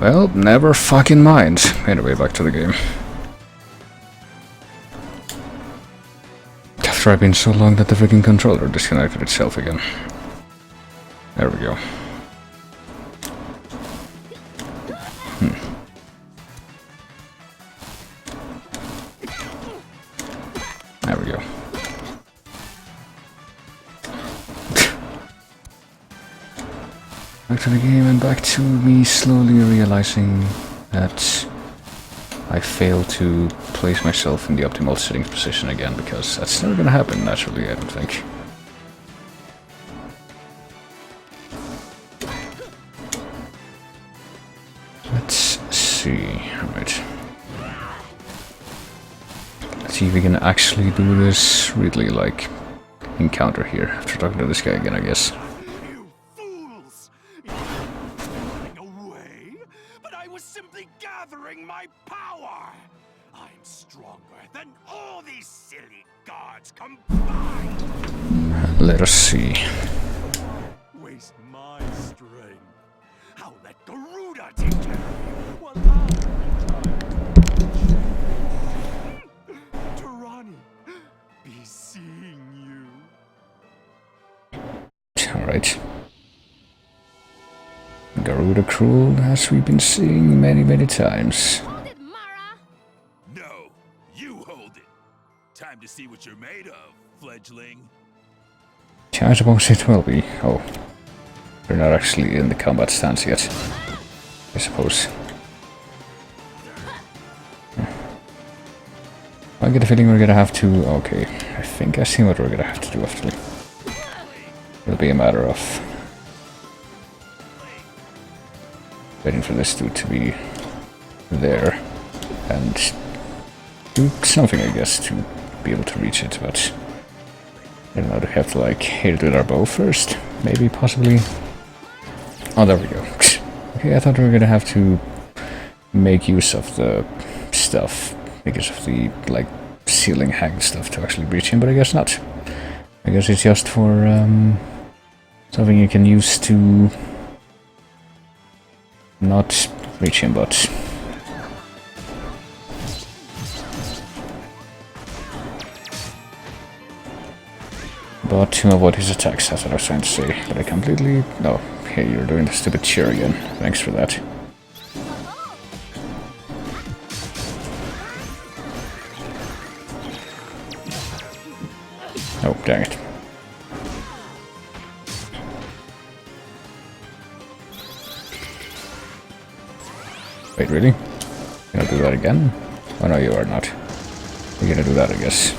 Well, never fucking mind. Anyway, back to the game. After I've been so long that the freaking controller disconnected itself again. There we go. There we go. Back to the game and back to me slowly realizing that I failed to place myself in the optimal settings position again, because that's never gonna happen naturally, I don't think. Let's see, alright. Let's see if we can actually do this really, like, encounter here after talking to this guy again, I guess. You fools! You're running away, but I was simply gathering my power! I'm stronger than all these silly gods combined! Let us see. Waste my strength. I'll let Garuda take care of you while I Tarani, be seeing you. Alright. Garuda Cruel, as we've been seeing many times. Hold it, Mara! No, you hold it. Time to see what you're made of, fledgling. I suppose it will be. Oh. We're not actually in the combat stance yet, I suppose. I get a feeling we're gonna have to... Okay, I think I see what we're gonna have to do after. It'll be a matter of waiting for this dude to be there and do something, I guess, to be able to reach it, but I don't know, do we have to like hit it with our bow first? Maybe, possibly. Oh, there we go. Okay, I thought we were gonna have to make use of the stuff because of the, like, ceiling hang stuff to actually reach him, but I guess not. I guess it's just for something you can use to not reach him, but... But to avoid his attacks, that's what I was trying to say. But I completely... No, hey, you're doing the stupid cheer again. Thanks for that. Oh, dang it. Wait, really? You gonna do that again? Oh no, you are not. You're gonna do that, I guess.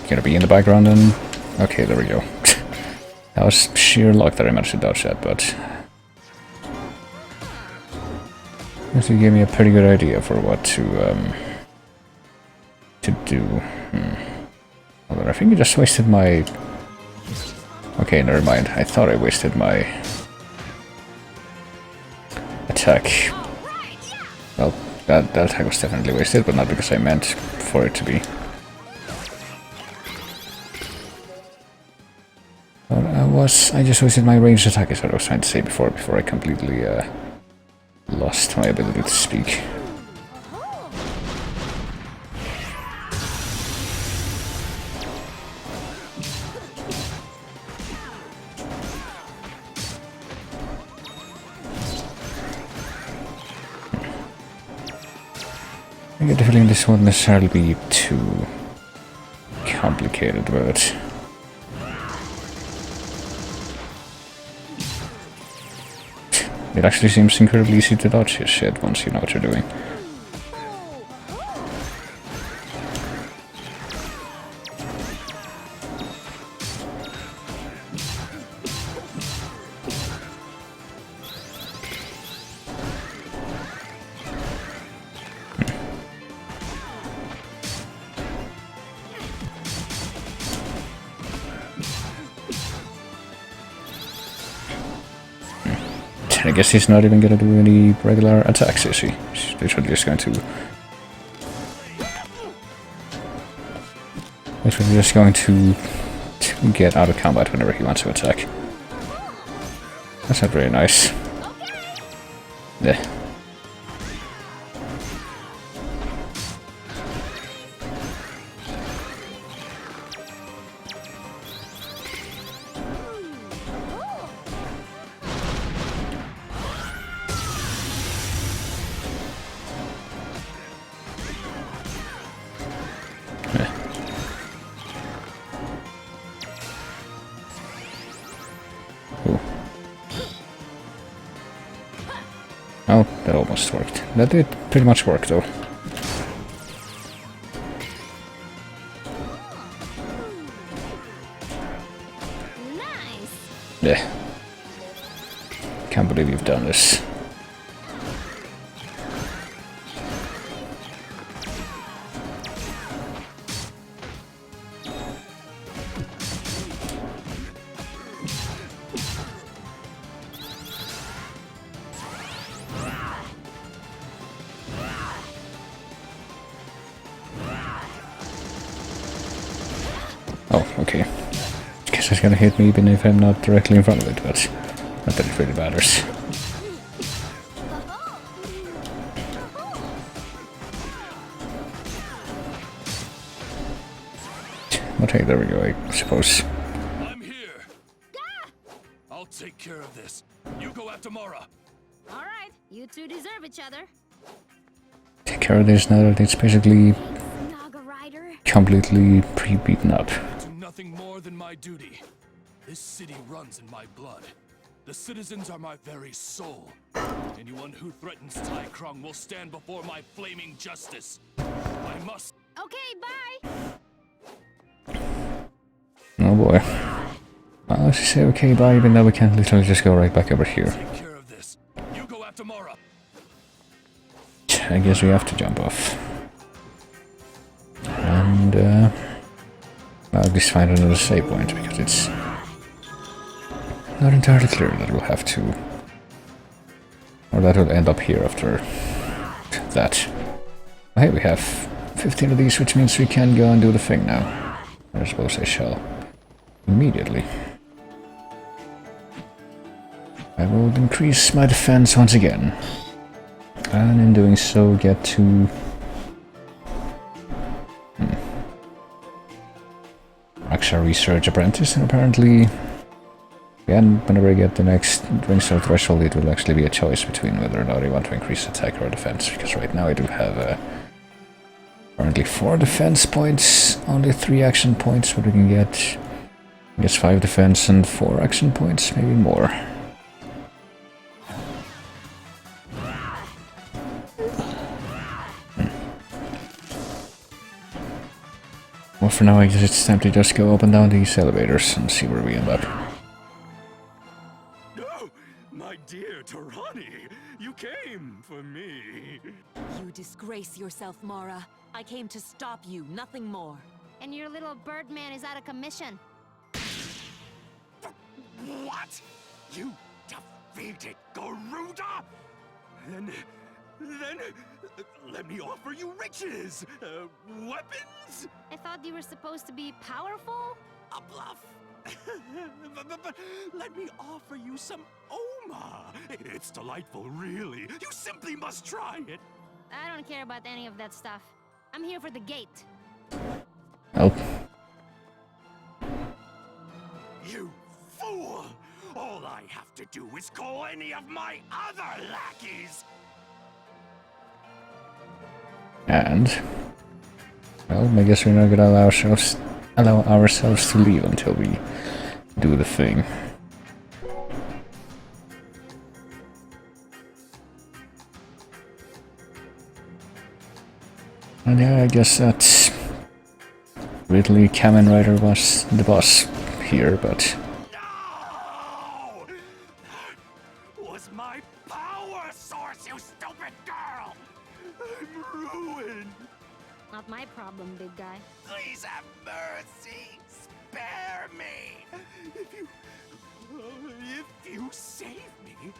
Gonna be in the background and... Okay, there we go. That was sheer luck that I managed to dodge that, but... Actually gave me a pretty good idea for what to do. Although I think I just wasted my... Okay, never mind. I thought I wasted my... attack. Well, that attack was definitely wasted, but not because I meant for it to be. I just wasted my ranged attack is what I was trying to say before I completely lost my ability to speak. I get the feeling this won't necessarily be too complicated, but... It actually seems incredibly easy to dodge his shit once you know what you're doing. I guess he's not even gonna do any regular attacks, is he? He's literally just going to... Literally just going to get out of combat whenever he wants to attack. That's not very nice. Yeah. Oh, that almost worked. That did pretty much work, though. Nice. Yeah. Can't believe you've done this. Oh, okay. Guess it's gonna hit me even if I'm not directly in front of it, but not that it really matters. But hey, there we go, I suppose. I'm here. I'll take care of this. You go after Mara. All right, you two deserve each other. Take care of this now that it's basically Naga Rider. completely pre-beaten up. Do nothing more than my duty. This city runs in my blood. The citizens are my very soul. Anyone who threatens Tai Krung will stand before my flaming justice. I must. Okay, bye. Oh boy. Well, let's just say okay bye, even though we can literally just go right back over here. Take care of this. You go after Mara. I guess we have to jump off. And, well, at least find another save point, because it's not entirely clear that we'll have to... or that will end up here after that. Hey, we have 15 of these, which means we can go and do the thing now. I suppose I shall. Immediately. I will increase my defense once again. And in doing so, get to... Raksha Research Apprentice, and apparently... Again, whenever I get the next Ringstone Threshold, it will actually be a choice between whether or not I want to increase attack or defense, because right now I do have currently 4 defense points, only 3 action points, but we can get, I guess, 5 defense and 4 action points, maybe more. Well, for now I guess it's time to just go up and down these elevators and see where we end up. No, my dear Tarani, you came for me. You disgrace yourself, Mara. I came to stop you, nothing more. And your little Birdman is out of commission. What? You defeated Garuda? Then let me offer you riches, weapons. I thought you were supposed to be powerful? A bluff. but let me offer you some Oma. It's delightful, really. You simply must try it. I don't care about any of that stuff. I'm here for the gate. Oh. You fool! All I have to do is call any of my other lackeys. And... well, I guess we're not gonna allow ourselves to leave until we do the thing. And yeah, I guess that Ridley Kamen Rider was the boss here, but... No! That was my power source, you stupid girl! I'm ruined! Not my problem, big guy. Please have mercy! Spare me! If you save me,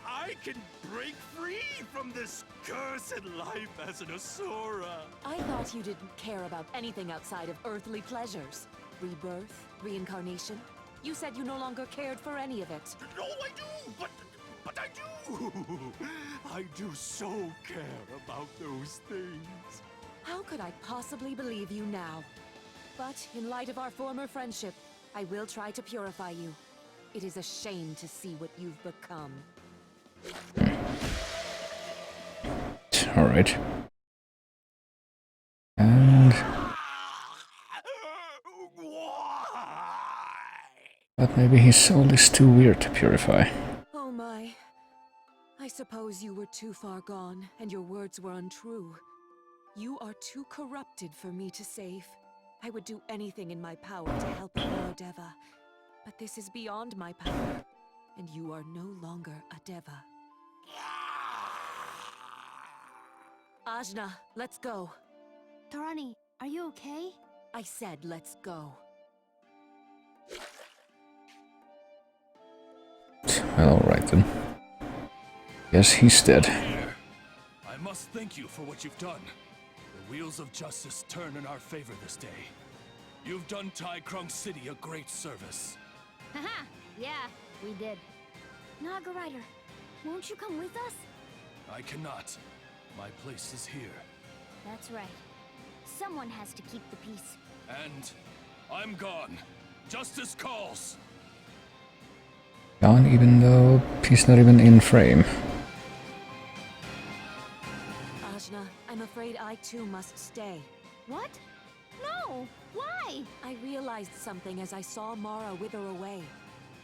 I can break free from this cursed life as an Asura. I thought you didn't care about anything outside of earthly pleasures. Rebirth, reincarnation. You said you no longer cared for any of it. No, I do, But I do! I do so care about those things. How could I possibly believe you now? But in light of our former friendship, I will try to purify you. It is a shame to see what you've become. Alright. And... but maybe his soul is too weird to purify. Oh my. I suppose you were too far gone, and your words were untrue. You are too corrupted for me to save. I would do anything in my power to help fellow Deva. But this is beyond my power, and you are no longer a Deva. Ajna, let's go. Torani, are you okay? I said let's go. Well, alright then. Yes, he's dead. I must thank you for what you've done. The wheels of justice turn in our favor this day. You've done Tai Krung City a great service. Haha, yeah, we did. Naga Rider, won't you come with us? I cannot. My place is here. That's right. Someone has to keep the peace. And I'm gone. Justice calls. Gone, even though he's not even in frame. Ajna, I'm afraid I too must stay. What? No! Why? I realized something as I saw Mara wither away.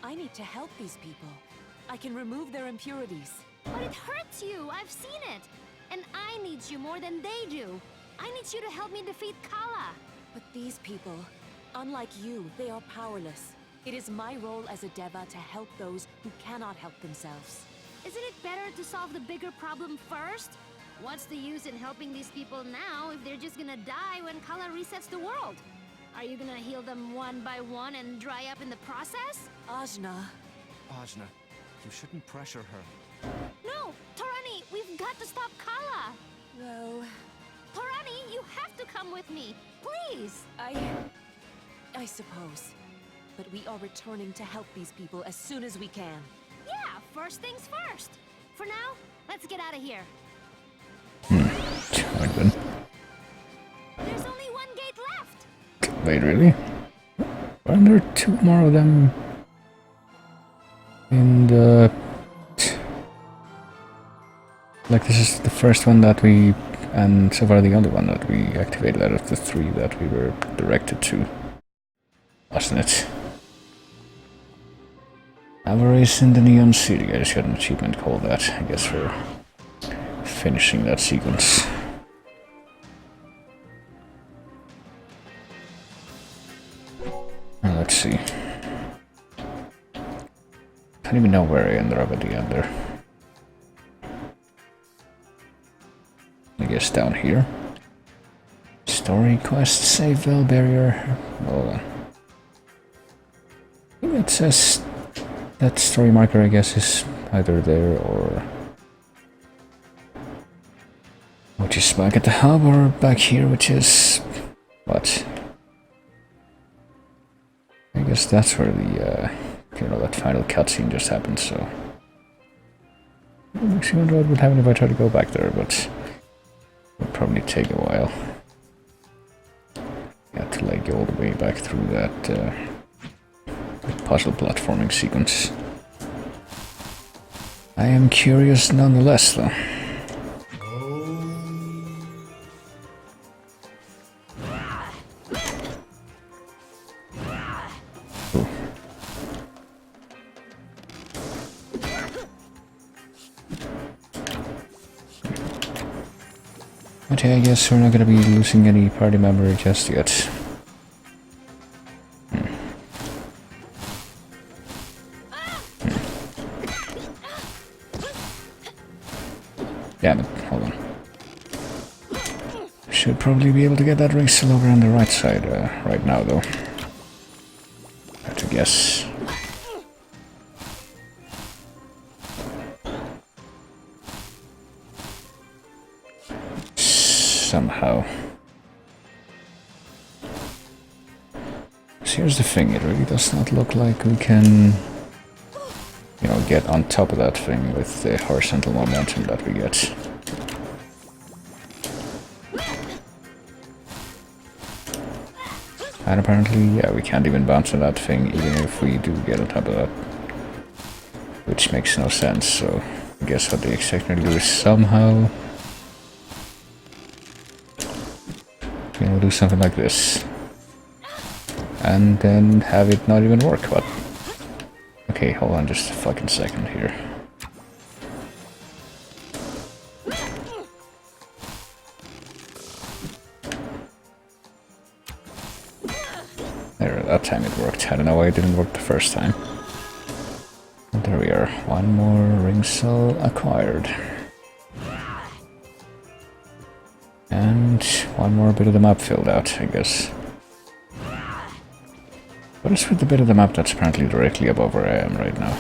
I need to help these people. I can remove their impurities. But it hurts you! I've seen it! And I need you more than they do. I need you to help me defeat Kala. But these people, unlike you, they are powerless. It is my role as a Deva to help those who cannot help themselves. Isn't it better to solve the bigger problem first? What's the use in helping these people now if they're just gonna die when Kala resets the world? Are you gonna heal them one by one and dry up in the process? Ajna. Ajna, you shouldn't pressure her. No! Torani, we've got to stop Kala! Well, Torani, you have to come with me! Please! I suppose. But we are returning to help these people as soon as we can. Yeah, first things first! For now, let's get out of here. Alright then. There's only one gate left! Wait, really? Aren't there two more of them? In the... like, this is the first one that we... and so far the only one that we activated out of the three that we were directed to. Wasn't it? Avarice in the Neon City. I just got an achievement called that, I guess, for finishing that sequence. Now, let's see. Can't even know where I ended up at the end there. I guess down here. Story quest, save Bell Barrier. Hold on. I think it says that story marker, I guess, is either there or... which is back at the hub, or back here, which is... what? I guess that's where the, you know, that final cutscene just happened, so... I actually wonder what would happen if I try to go back there, but... it would probably take a while. Got to, like, go all the way back through that, puzzle platforming sequence. I am curious nonetheless, though. Ooh. But yeah, I guess we're not gonna be losing any party member just yet. Damn it, hold on. Should probably be able to get that ring still over on the right side right now, though. I have to guess. Somehow. So here's the thing, it really does not look like we can, you know, get on top of that thing with the horizontal momentum that we get. And apparently, yeah, we can't even bounce on that thing even if we do get on top of that. Which makes no sense, so I guess what they exactly do is somehow, you know, do something like this. And then have it not even work, but... Okay, hold on just a fucking second here. There, that time it worked. I don't know why it didn't work the first time. But there we are. One more ring cell acquired. And one more bit of the map filled out, I guess. What is with the bit of the map that's apparently directly above where I am right now?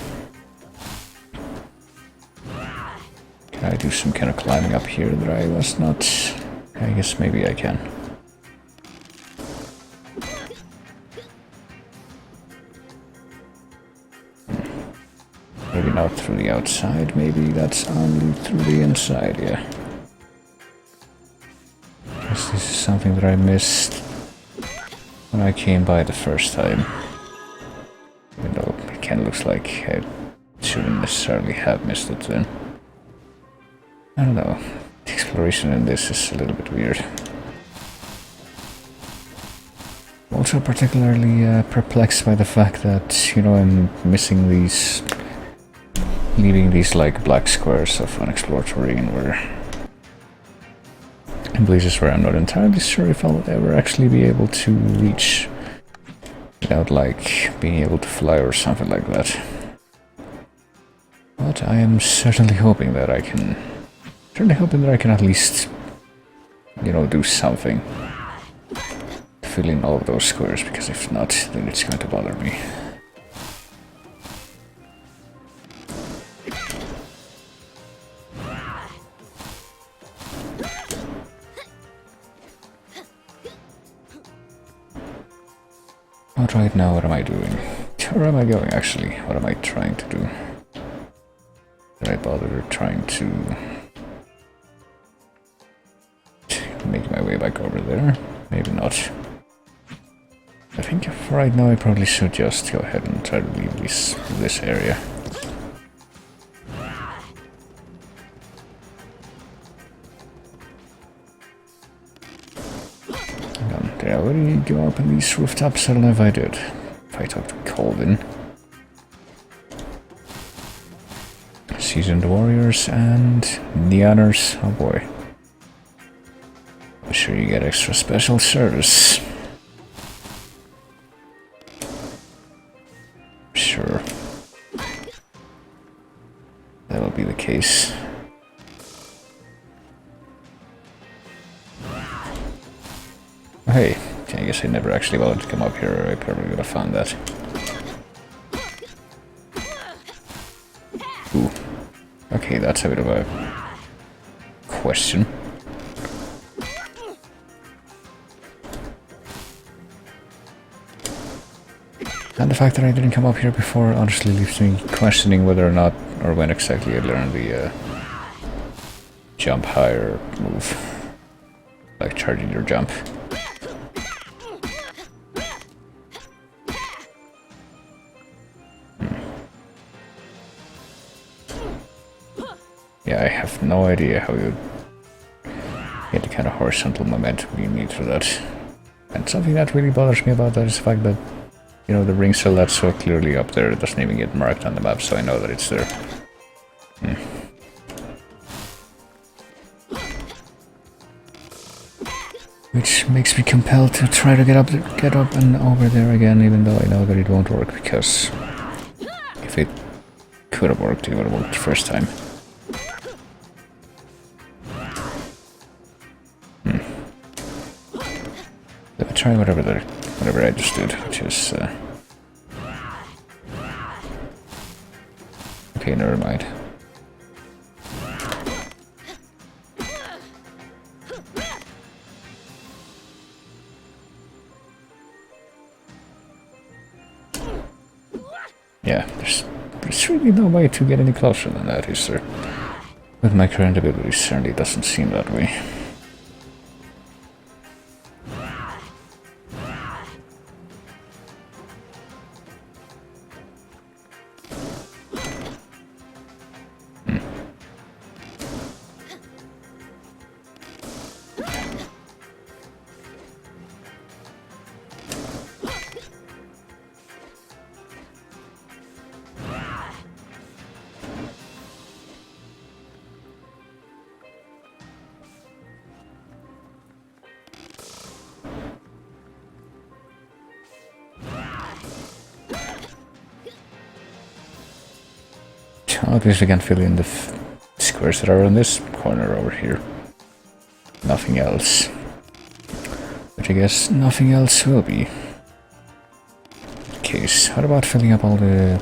Can I do some kind of climbing up here that I was not? I guess maybe I can. Maybe not through the outside, maybe that's only through the inside, yeah. Guess this is something that I missed when I came by the first time. Even though it kind of looks like I shouldn't necessarily have missed it then. I don't know. The exploration in this is a little bit weird. Also particularly perplexed by the fact that, you know, I'm missing these... leaving these like black squares of unexplored terrain where... in places where I'm not entirely sure if I'll ever actually be able to reach without like being able to fly or something like that. But I am certainly hoping that I can at least, you know, do something to fill in all of those squares, because if not, then it's going to bother me. But right now, what am I doing? Where am I going, actually? What am I trying to do? Did I bother trying to make my way back over there? Maybe not. I think for right now I probably should just go ahead and try to leave this area. Did I already go up on these rooftops? I don't know if I did. If I talked to Colvin. Seasoned warriors and Neaners. Oh boy. I'm sure you get extra special service. Sure. That will be the case. Hey, I guess I never actually bothered to come up here, or I probably would have found that. Ooh. Okay, that's a bit of a question. And the fact that I didn't come up here before honestly leaves me questioning whether or not, or when exactly I learned the jump higher move. Like charging your jump. Yeah, I have no idea how you get the kind of horizontal momentum you need for that. And something that really bothers me about that is the fact that, you know, the ring cell that's so clearly up there, it doesn't even get marked on the map, so I know that it's there. Which makes me compelled to try to get up and over there again, even though I know that it won't work, because if it could have worked, it would have worked the first time. Let me try whatever I just did, which is okay, never mind. Yeah, there's there's really no way to get any closer than that, is there? With my current abilities, certainly doesn't seem that way. Obviously can fill in the squares that are on this corner over here. Nothing else. But I guess nothing else will be. Case. How about filling up all the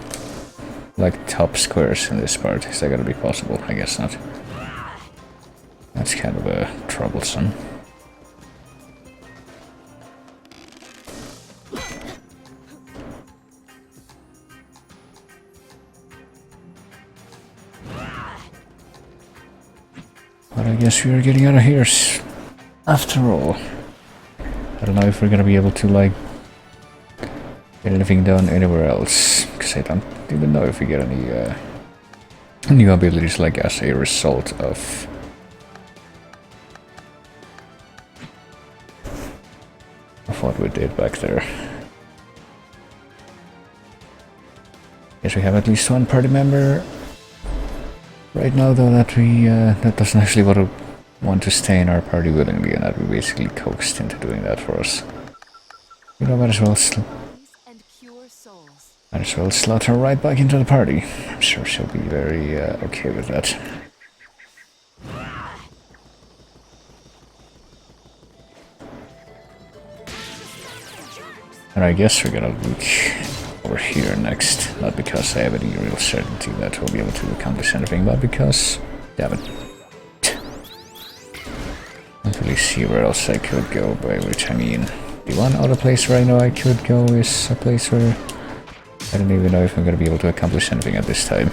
like top squares in this part? Is that gonna be possible? I guess not. That's kind of troublesome. But I guess we are getting out of here after all. I don't know if we're gonna be able to like get anything done anywhere else, because I don't even know if we get any new abilities like as a result of what we did back there. Guess we have at least one party member right now, though, that we that doesn't actually want to stay in our party willingly, and that we basically coaxed into doing that for us. You know, might as well slot her right back into the party. I'm sure she'll be very okay with that. And I guess we're gonna look over here next, not because I have any real certainty that we'll be able to accomplish anything, but because, damn it. I don't really see where else I could go, by which I mean, the one other place where I know I could go is a place where I don't even know if I'm gonna be able to accomplish anything at this time.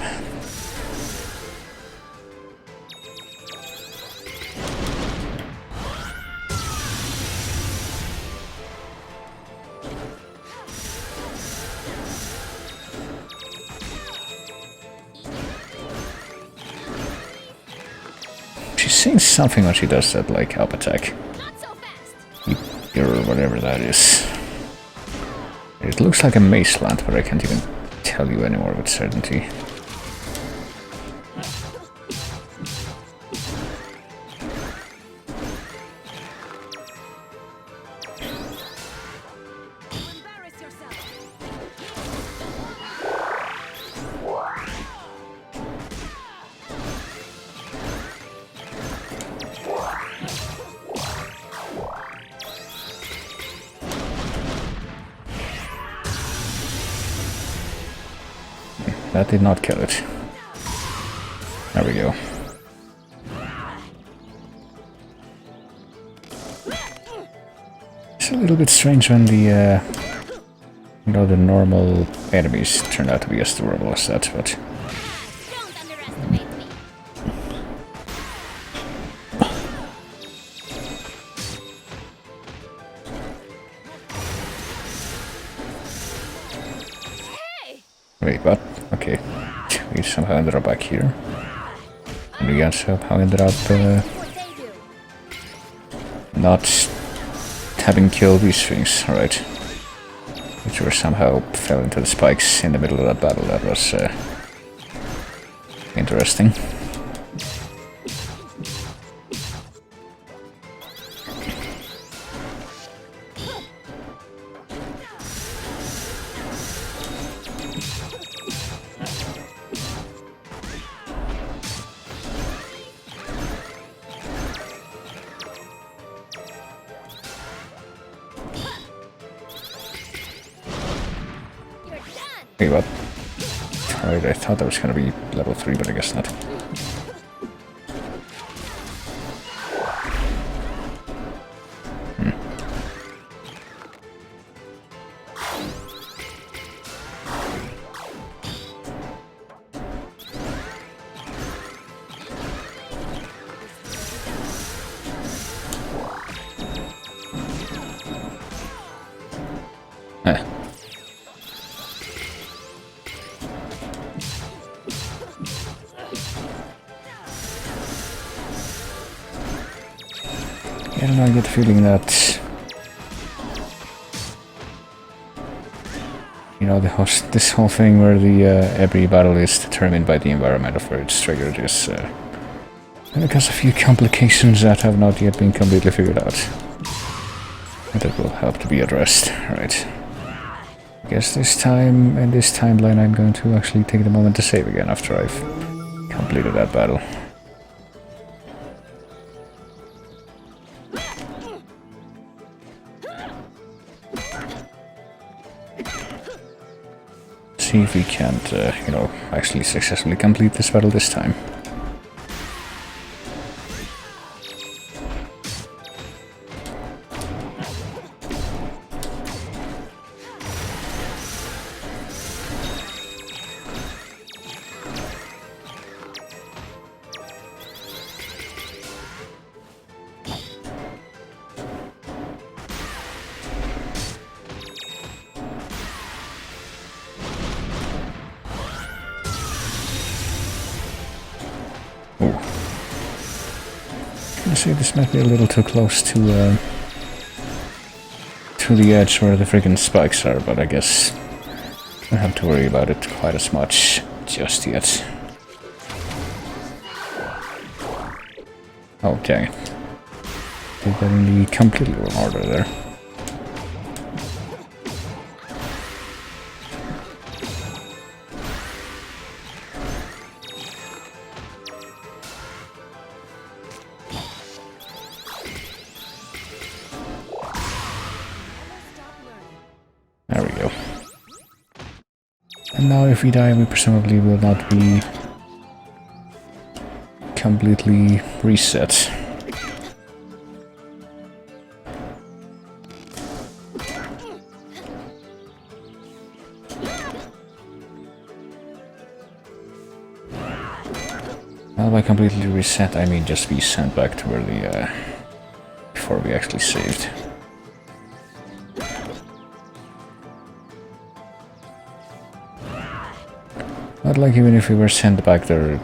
She's saying something when she does that, like, up attack. Not so fast. Or whatever that is. It looks like a mace land, but I can't even tell you anymore with certainty. That did not kill it. There we go. It's a little bit strange when the, you know, the normal enemies turn out to be as durable as that, but... Don't underestimate me. Wait, what? Okay. We somehow ended up back here. And we somehow ended up not having killed these things, right? Which were somehow fell into the spikes in the middle of that battle. That was interesting. Wait, what? Alright, I thought that was gonna be level 3, but I guess not. I don't know, I get the feeling that, you know, this whole thing where the every battle is determined by the environment of where it's triggered is because a few complications that have not yet been completely figured out. And that will help to be addressed. Right. I guess this time, in this timeline, I'm going to actually take the moment to save again after I've completed that battle. See if we can't, you know, actually successfully complete this battle this time. I say this might be a little too close to the edge where the freaking spikes are, but I guess I don't have to worry about it quite as much just yet. Oh, dang it. Did that in the completely wrong order there. There we go. And now if we die, we presumably will not be completely reset. Well, by completely reset, I mean just be sent back to where the, before we actually saved. But like even if we were sent back there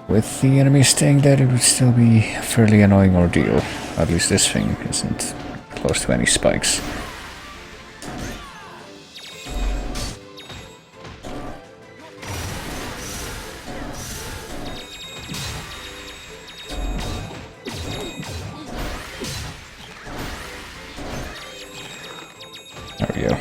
with the enemy staying dead, it would still be a fairly annoying ordeal. At least this thing isn't close to any spikes. There we go.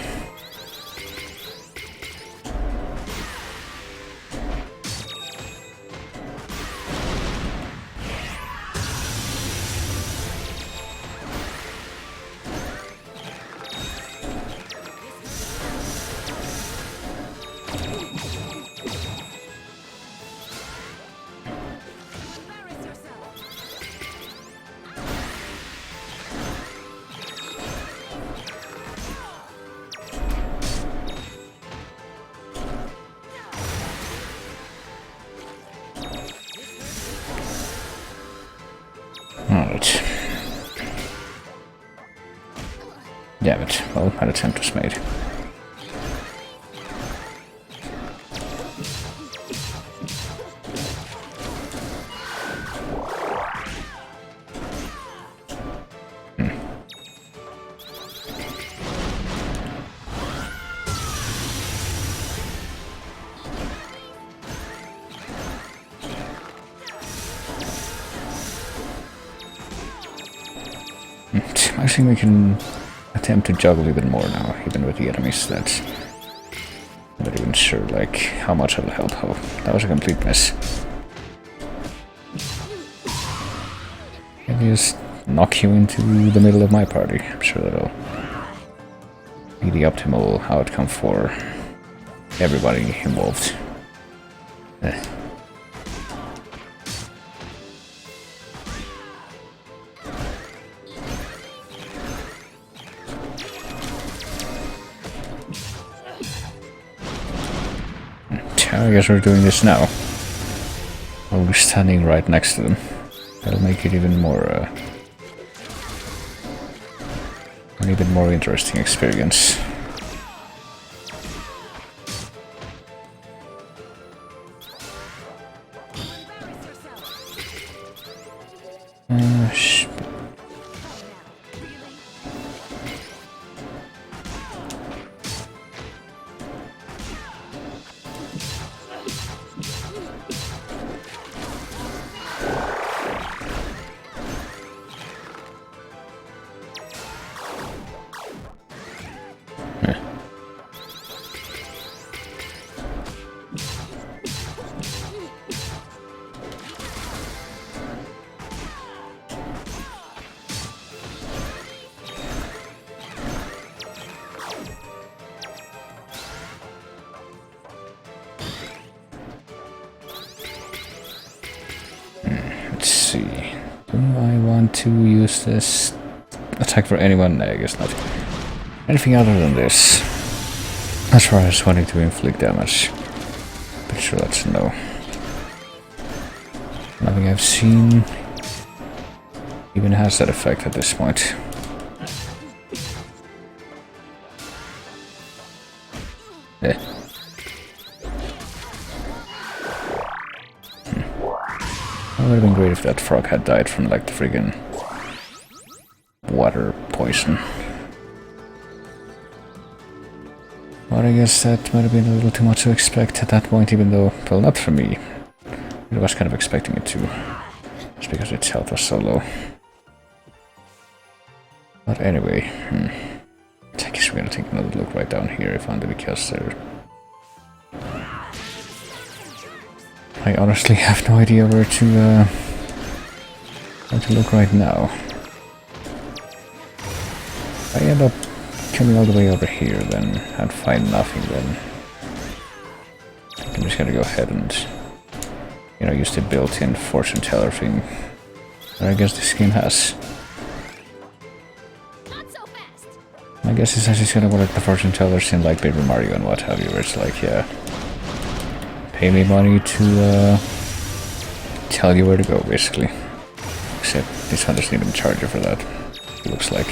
Alright. Damn it. Well, an attempt was made. I think we can attempt to juggle even more now, even with the enemies. That's I'm not even sure, like, how much it'll help. Oh, that was a complete mess. Can just knock you into the middle of my party. I'm sure that'll be the optimal outcome for everybody involved. I guess we're doing this now. While we're standing right next to them. That'll make it even more, an even more interesting experience. Sh Let's see. Do I want to use this attack for anyone? I guess not. Anything other than this? As far as wanting to inflict damage. Pretty sure that's a no. Nothing I've seen even has that effect at this point. Eh. It would have been great if that frog had died from like the friggin' water poison. But I guess that might have been a little too much to expect at that point, even though, well, not for me. I was kind of expecting it to, just because its health was so low. But anyway, I guess we're gonna take another look right down here, if only because they're... I honestly have no idea where to look right now. If I end up coming all the way over here then and find nothing, then I'm just gonna go ahead and, you know, use the built-in fortune teller thing that I guess this game has. Not so fast. I guess it's actually gonna work like the fortune tellers in like Paper Mario and what have you, where it's like, yeah, pay me money to tell you where to go, basically. Except this one doesn't even charge you for that, it looks like.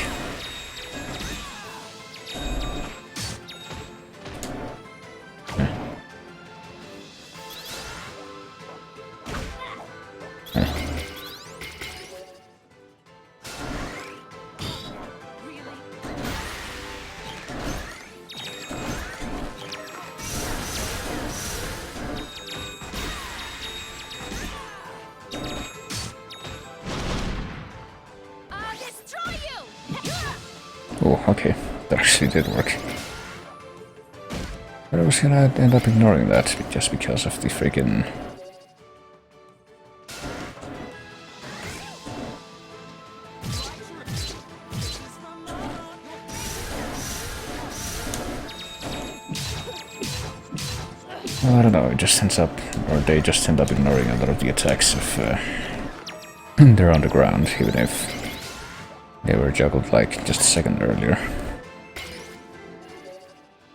Oh, okay. That actually did work. But I was gonna end up ignoring that just because of the freaking... Well, I don't know, it just ends up, or they just end up ignoring a lot of the attacks if they're on the ground, even if they were juggled like just a second earlier.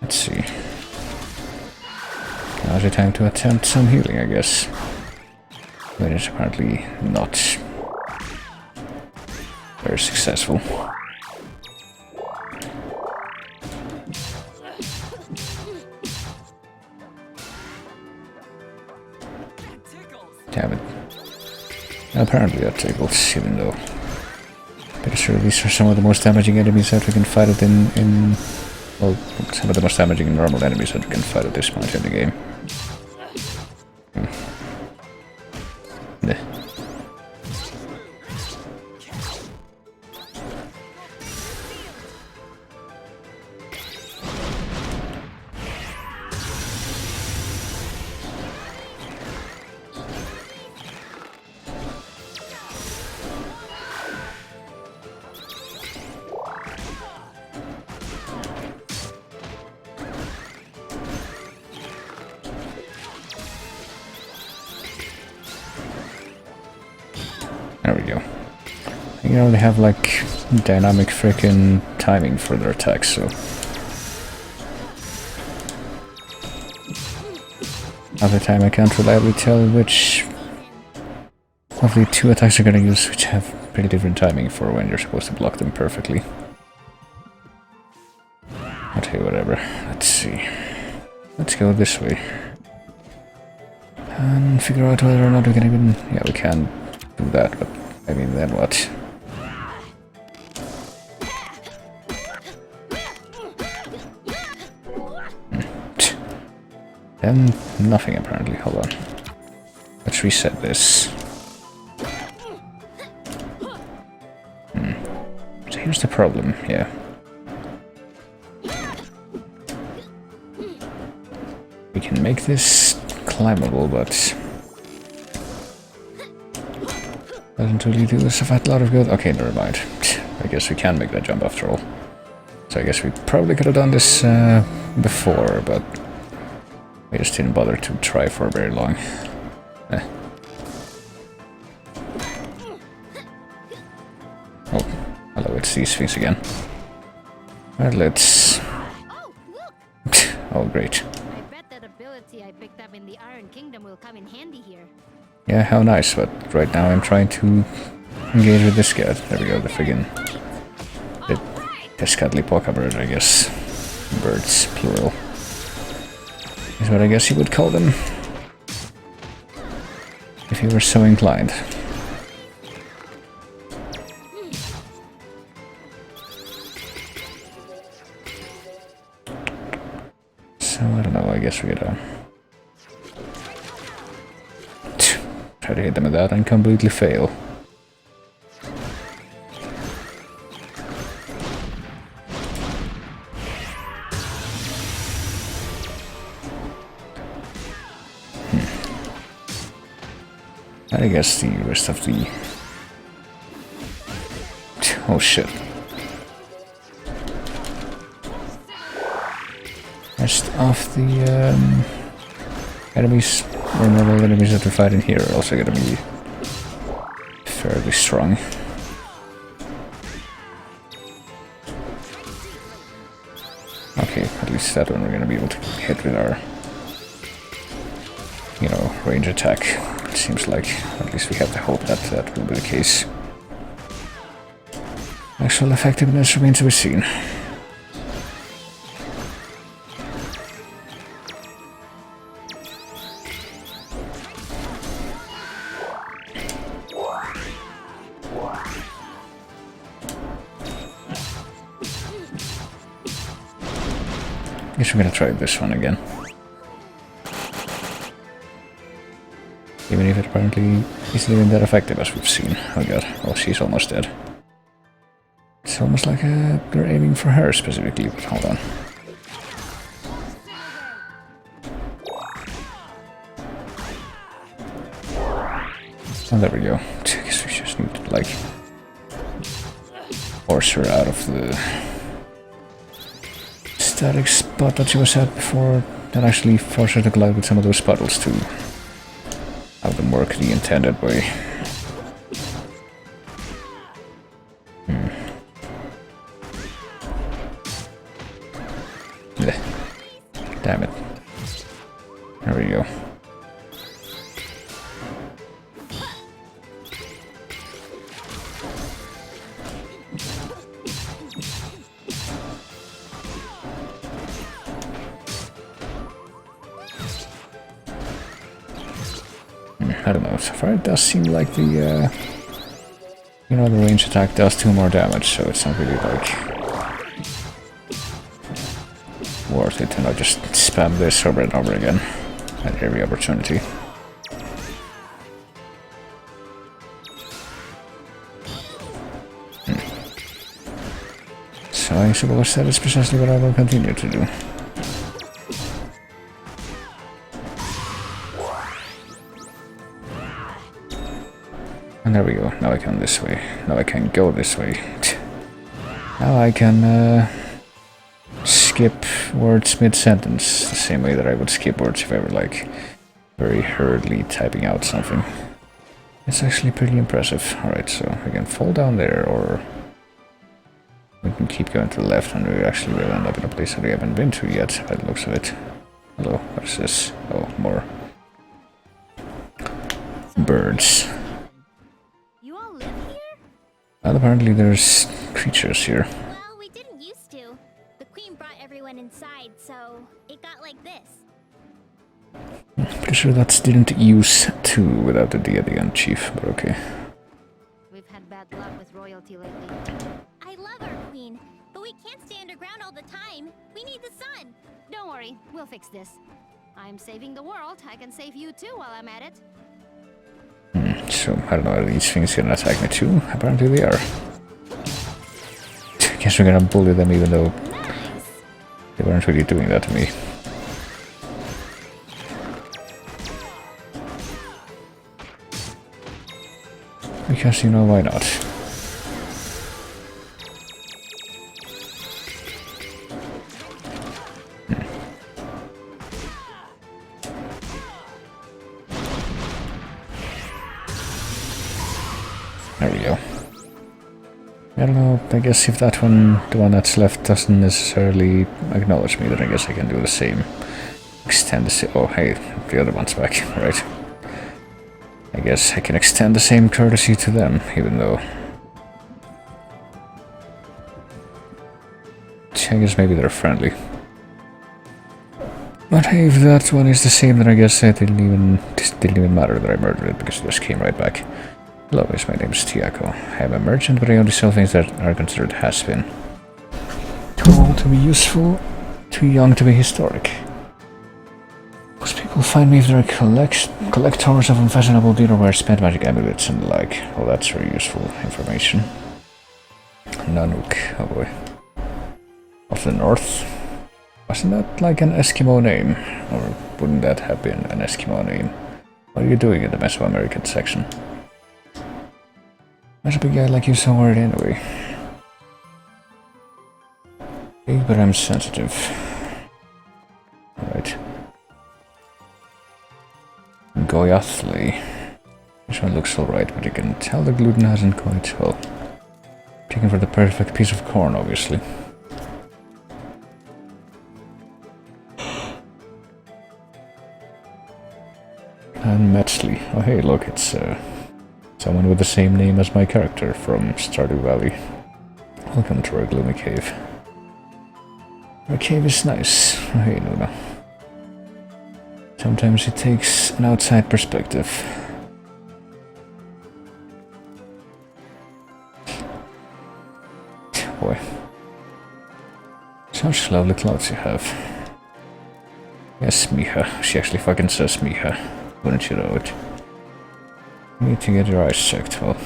Let's see. Now's the time to attempt some healing, I guess. But it's apparently not very successful. Damn it. Apparently that tickles, even though... Pretty sure these are some of the most damaging enemies that we can fight at in... Well, some of the most damaging normal enemies that we can fight at this point in the game. There we go. You know, they have like dynamic freaking timing for their attacks, so... Half the time I can't reliably tell which of the two attacks I'm gonna use, which have pretty different timing for when you're supposed to block them perfectly. Okay, whatever. Let's see. Let's go this way. And figure out whether or not we can even... Yeah, we can do that, but I mean, then what? Then nothing apparently. Hold on. Let's reset this. So here's the problem, yeah. We can make this climbable, but doesn't really do us a fat lot of good. Okay, never mind. I guess we can make that jump after all. So I guess we probably could have done this before, but we just didn't bother to try for very long. Oh, hello, it's these things again. Alright, let's... Oh, look! Oh, great. I bet that ability I picked up in the Iron Kingdom will come in handy here. Yeah, how nice, but right now I'm trying to engage with this guy. There we go, the friggin' Pescatlipoca bird, I guess. Birds, plural. Is what I guess you would call them. If you were so inclined. So, I don't know, I guess we gotta... try to hit them with that and completely fail. I guess the rest of the... Oh shit. Rest of the enemies, or normal enemies that we're fighting here are also gonna be fairly strong. Okay, at least that one we're gonna be able to hit with our, you know, range attack. It seems like, at least we have the hope that that will be the case. Actual effectiveness remains to be seen. Guess we're gonna try this one again. Even if it apparently isn't even that effective as we've seen. Oh god, oh she's almost dead. It's almost like they're aiming for her specifically, but hold on. Oh, there we go. I guess we just need to, like, force her out of the static spot that she was at before, and actually force her to collide with some of those puddles to have them work the intended way. Damn it. There we go. I don't know, so far it does seem like the, you know, the range attack does 2 more damage, so it's not really, like, worth it to not just spam this over and over again at every opportunity. So I suppose that is precisely what I will continue to do. And there we go, now I can this way. Now I can go this way. Now I can skip words mid-sentence, the same way that I would skip words if I were like very hurriedly typing out something. It's actually pretty impressive. Alright, so we can fall down there, or we can keep going to the left and we actually will end up in a place that we haven't been to yet, by the looks of it. Hello, what is this? Oh, more birds. And apparently there's creatures here. Well, we didn't used to. The queen brought everyone inside, so it got like this. Pretty sure that's didn't use to without the D at the end, chief, but okay. We've we've had bad luck with royalty lately. I love our queen, but we can't stay underground all the time. We need the sun. Don't worry, we'll fix this. I'm saving the world. I can save you too while I'm at it. So, I don't know, are these things gonna attack me too? Apparently they are. Guess we're gonna bully them even though Nice! they weren't really doing that to me. Because, you know, why not? There we go. I don't know, I guess if that one, the one that's left, doesn't necessarily acknowledge me, then I guess I can do the same. Extend the oh hey, the other one's back, right. I guess I can extend the same courtesy to them, even though... I guess maybe they're friendly. But hey, if that one is the same, then I guess it didn't even matter that I murdered it, because it just came right back. Hello, guys, my name is Tiako. I am a merchant, but I only sell things that are considered has-been. Too old to be useful, too young to be historic. Most people find me if they're collectors of unfashionable dinnerware, spent magic amulets and the like. Well, that's very useful information. Nanook, oh boy. Of the North? Wasn't that like an Eskimo name? Or wouldn't that have been an Eskimo name? What are you doing in the Mesoamerican section? There's a big guy like you somewhere anyway. Big, but I'm sensitive. Alright. Goyathley. This one looks alright, but you can tell the gluten hasn't quite, well, taken for the perfect piece of corn, obviously. And Metzley. Oh hey, look, it's someone with the same name as my character from Stardew Valley. Welcome to our gloomy cave. Our cave is nice. Oh hey, Luna. Sometimes it takes an outside perspective. Boy. Such lovely clothes you have. Yes, Miha. She actually fucking says Miha. Wouldn't you know it? You need to get your eyes checked, well.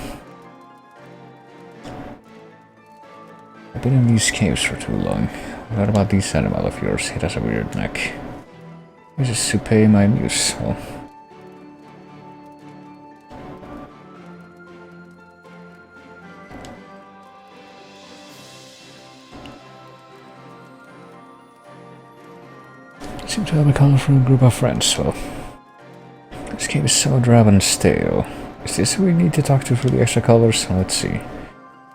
I've been in these caves for too long. What about this animal of yours? It has a weird neck. This is Supe Minus. Well. Seem to have a colorful group of friends, well. This cave is so drab and stale. Is this who we need to talk to for the extra colors? Let's see.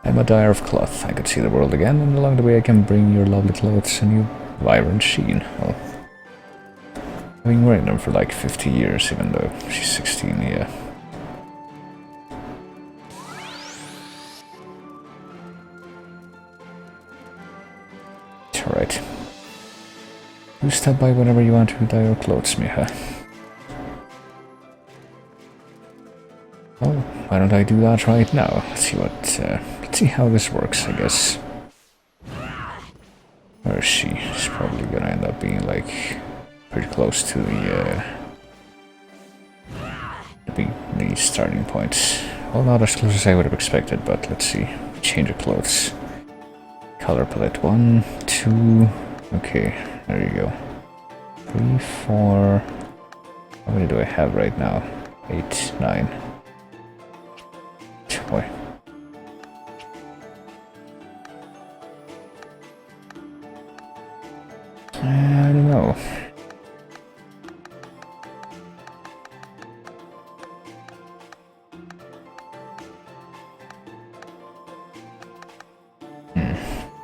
I'm a dyer of cloth. I could see the world again, and along the way I can bring your lovely clothes a new vibrant sheen. Well, I've been wearing them for like 50 years, even though she's 16, yeah. Alright. You stop by whenever you want to dye your clothes, Miha. Oh, why don't I do that right now? Let's see what, let's see how this works, I guess. Where is she? She's probably gonna end up being, like, pretty close to the starting point. Well, not as close as I would have expected, but let's see. Change of clothes. Color palette 1, 2... Okay, there you go. 3, 4... How many do I have right now? 8, 9... Boy. I don't know.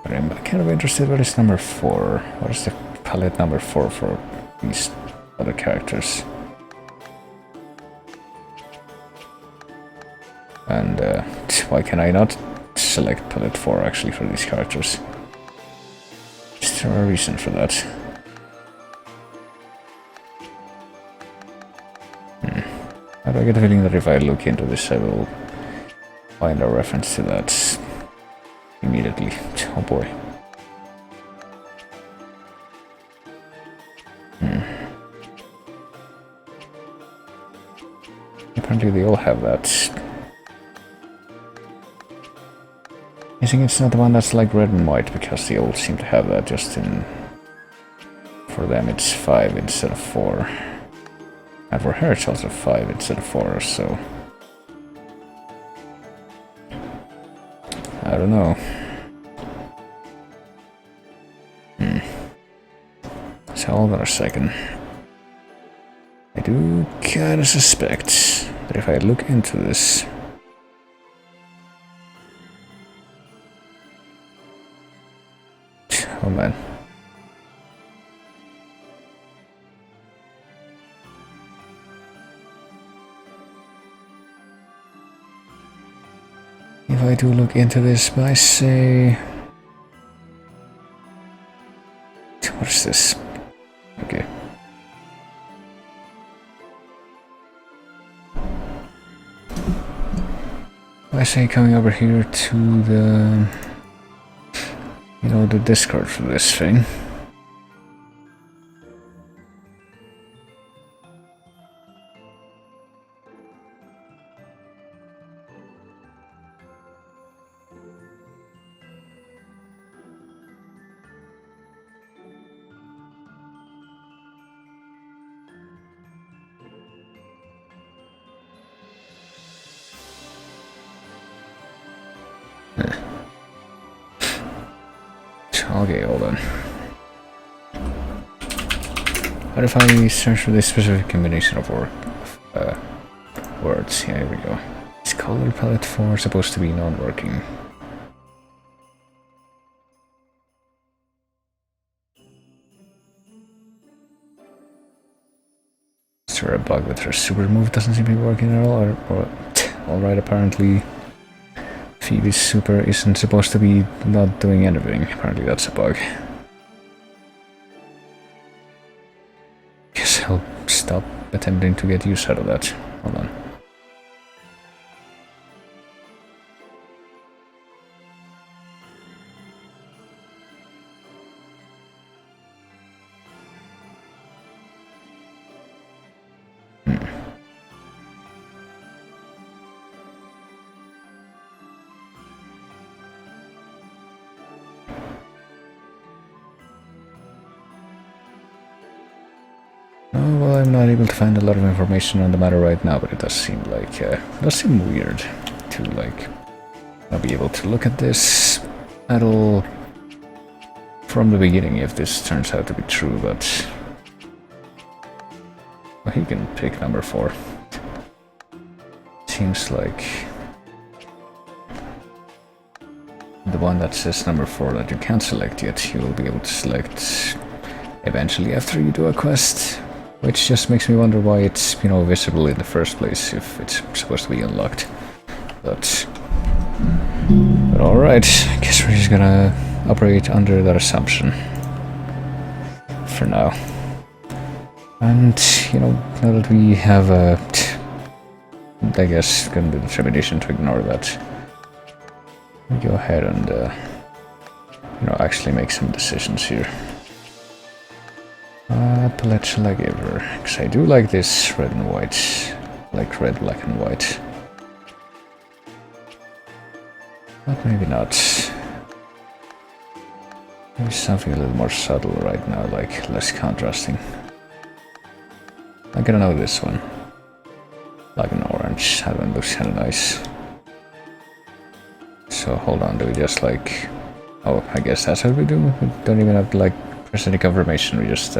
But I'm kind of interested what is number 4. What is the palette number 4 for these other characters? And why can I not select palette 4 actually for these characters? Is there a reason for that? How do I get the feeling that if I look into this I will find a reference to that immediately. Oh boy. Apparently they all have that. I think it's not the one that's like red and white, because they all seem to have that, just in... For them it's 5 instead of 4. And for her it's also 5 instead of 4, so... I don't know. So hold on a second. I do kinda suspect that if I look into this... Oh man. If I do look into this by, say... What is this? Okay. I say coming over here to the... You know, the Discord for this thing. Okay, hold on. What if I search for this specific combination of words? Yeah, here we go. Is color palette 4 supposed to be non-working? Is there a bug that her super move doesn't seem to be working at all? Or alright, apparently Phoebe's super isn't supposed to be not doing anything. Apparently that's a bug. Guess I'll stop attempting to get use out of that. Hold on. Oh, well, I'm not able to find a lot of information on the matter right now, but it does seem like, does seem weird to, like, not be able to look at this at all from the beginning if this turns out to be true, but... Well, he can pick number 4. Seems like... The one that says number 4 that you can't select yet, you will be able to select eventually after you do a quest. Which just makes me wonder why it's, you know, visible in the first place if it's supposed to be unlocked. But alright, I guess we're just gonna operate under that assumption. For now. And, you know, now that we have I guess, gonna be the determination to ignore that. We go ahead and, you know, actually make some decisions here. What shall I give her? Because I do like this red and white. Like red, black and white. But maybe not. Maybe something a little more subtle right now, like less contrasting. I'm gonna know this one. Like an orange. That one looks kinda nice. So hold on, do we just like... Oh, I guess that's what we do. We don't even have to like press any confirmation, we just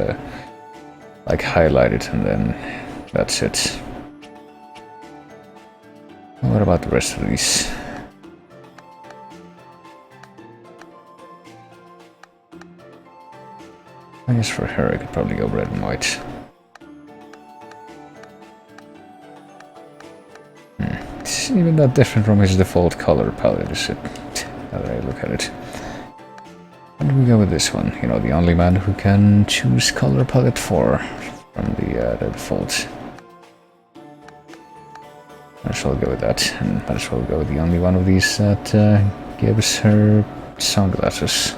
like highlight it and then that's it. What about the rest of these? I guess for her I could probably go red and white. It isn't even that different from his default color palette, is it? Now that I look at it. And we go with this one, you know, the only man who can choose color palette 4 from the default. Might as well go with that, and might as well go with the only one of these that gives her sunglasses.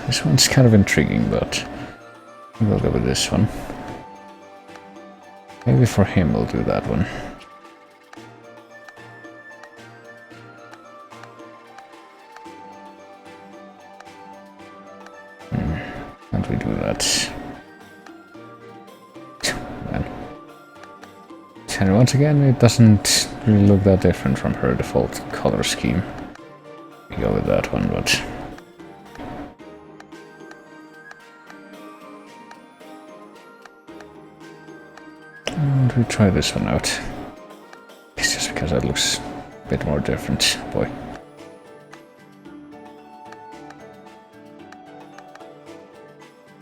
This one's kind of intriguing, but we'll go with this one. Maybe for him we'll do that one. Can't we do that? Man. And once again, it doesn't really look that different from her default color scheme. We go with that one, but... And we try this one out. It's just because that looks a bit more different. Boy.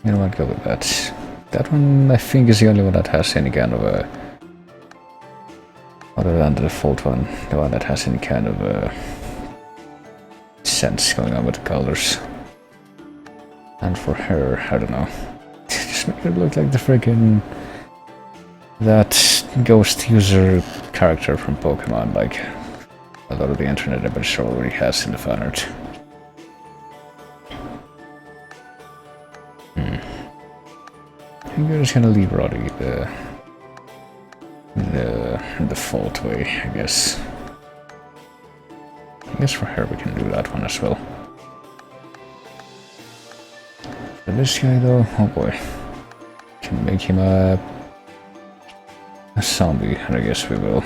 You know what, go with that. That one, I think, is the only one that has any kind of a... Other than the default one, the one that has any kind of a... sense going on with the colors. And for her, I don't know. Just make it look like the freaking... that ghost user character from Pokemon, like a lot of the internet I'm sure already has in the fan art. I think we're just gonna leave Roddy the default way, I guess. I guess for her we can do that one as well. For this guy though, oh boy. Can make him a zombie, and I guess we will.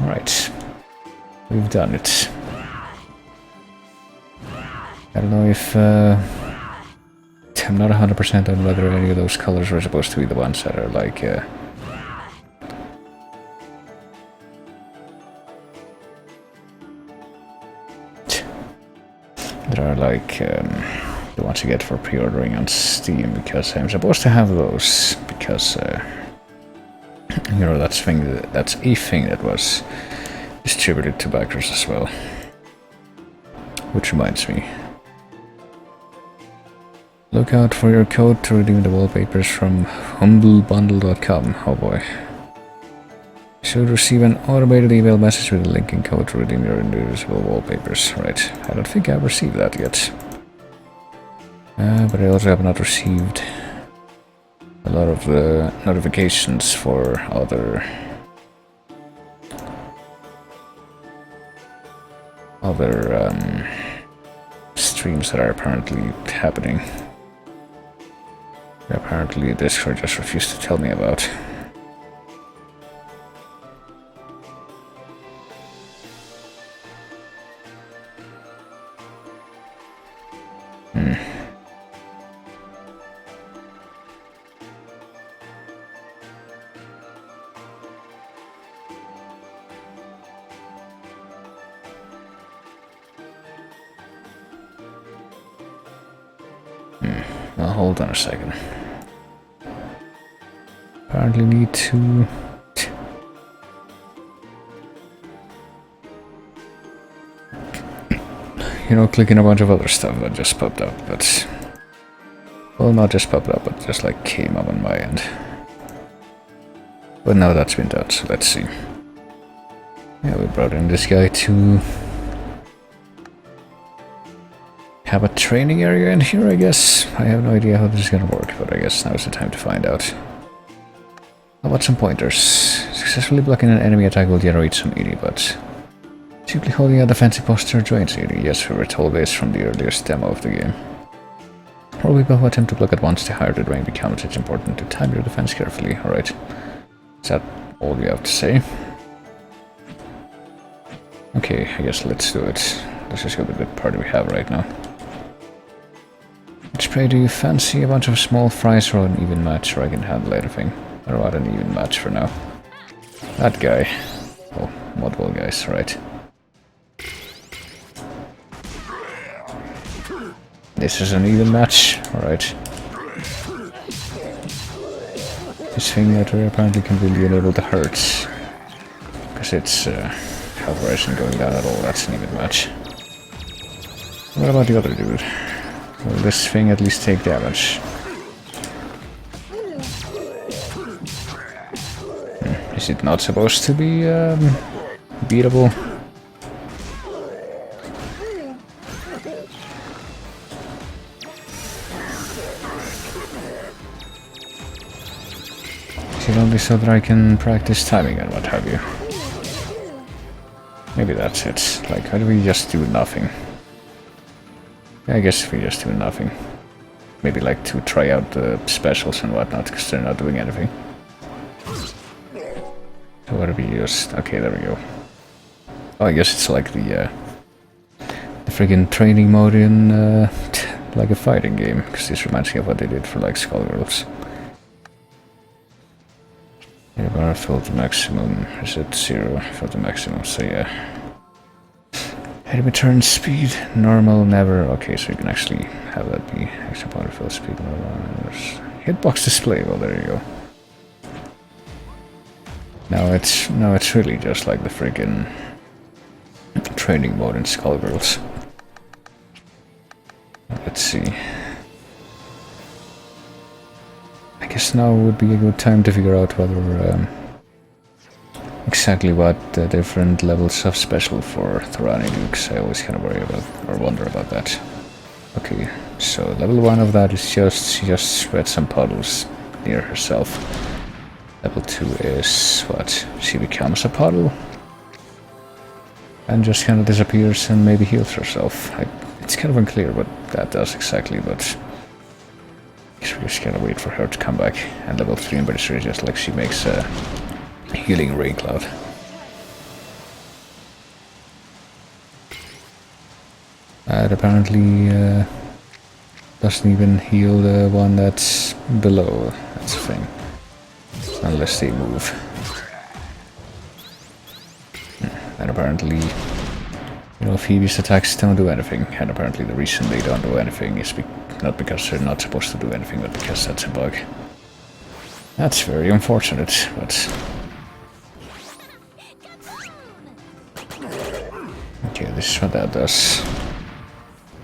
Alright. We've done it. I don't know if I'm not 100% on whether any of those colors were supposed to be the ones that are like the ones you get for pre-ordering on Steam, because I'm supposed to have those because you know, that's a thing that was distributed to backers as well. Which reminds me, look out for your code to redeem the wallpapers from humblebundle.com. Oh boy. You should receive an automated email message with a link and code to redeem your Indivisible wallpapers. Right, I don't think I've received that yet. But I also have not received a lot of the notifications for other streams that are apparently happening. Apparently Discord just refused to tell me about. Now hold on a second. Apparently need to... clicking a bunch of other stuff that just popped up, but... Well, not just popped up, but just like came up on my end. But now that's been done, so let's see. Yeah, we brought in this guy to... have a training area in here, I guess. I have no idea how this is gonna work, but I guess now's the time to find out. How about some pointers? Successfully blocking an enemy attack will generate some ED, but simply holding a defensive posture joins ED. Yes, we were told this from the earliest demo of the game. While people who attempt to block at once to higher the range becomes, it's important to time your defense carefully. Alright. Is that all you have to say? Okay, I guess let's do it. Let's just go with the party we have right now. Which play do you fancy? A bunch of small fries or an even match, or I can handle anything. Or about an even match for now. That guy. Oh, multiple guys, right. This is an even match, alright. This thing that we apparently can really enable to hurt. Because it's health bar isn't going down at all, that's an even match. What about the other dude? Will this thing at least take damage? Is it not supposed to be beatable? Is it only so that I can practice timing and what have you? Maybe that's it. Like, how do we just do nothing? I guess if we just do nothing. Maybe like to try out the specials and whatnot, because they're not doing anything. So what do we use? Okay, there we go. Oh, I guess it's like the friggin' training mode in like a fighting game, because this reminds me of what they did for like Skullgirls. You're gonna fill the maximum. Is it 0 for the maximum? So yeah. Enemy turn speed, normal, never. Okay, so you can actually have that be extra power fill speed. Hitbox display. Well, there you go. Now it's really just like the friggin' training mode in Skullgirls. Let's see. I guess now would be a good time to figure out whether exactly what the different levels of special for Thorani do, because I always kind of worry about or wonder about that. Okay, so level 1 of that is just spread some puddles near herself. Level 2 is what? She becomes a puddle and just kind of disappears and maybe heals herself. It's kind of unclear what that does exactly, but I guess we just gotta wait for her to come back. And level 3 in British is just like she makes a healing rain cloud. That apparently doesn't even heal the one that's below. That's the thing. Unless they move. And apparently, you know, Phoebe's attacks don't do anything. And apparently the reason they don't do anything is not because they're not supposed to do anything, but because that's a bug. That's very unfortunate, but... Okay, this is what that does.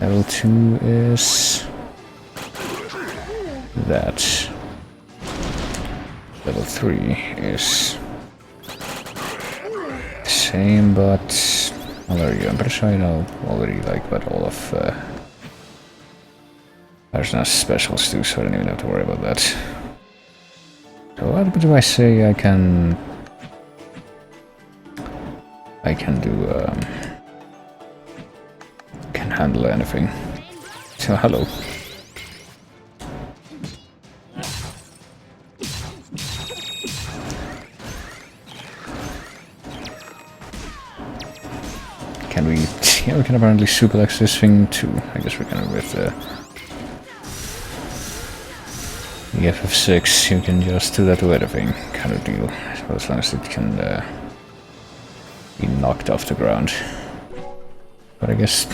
Level 2 is... that. Level 3 is... same, but... well, there you go. I'm pretty sure I know already, like, what all of... there's no specials do, so I don't even have to worry about that. So what do I say I can... do, can handle anything. So, hello. Can we... yeah, we can apparently suplex this thing too. I guess we can with the FF6, you can just do that to anything kind of deal. As long as it can be knocked off the ground. But I guess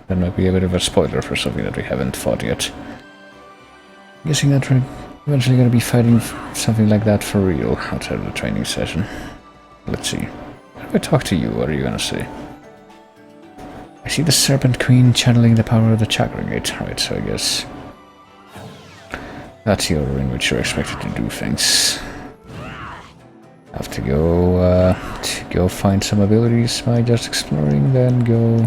that might be a bit of a spoiler for something that we haven't fought yet. I'm guessing that we're eventually going to be fighting something like that for real outside of the training session. Let's see. If I talk to you, what are you going to say? I see the Serpent Queen channeling the power of the Chakra Gate. Right, so I guess that's the order in which you're expected to do things. Have to go find some abilities by just exploring, then go...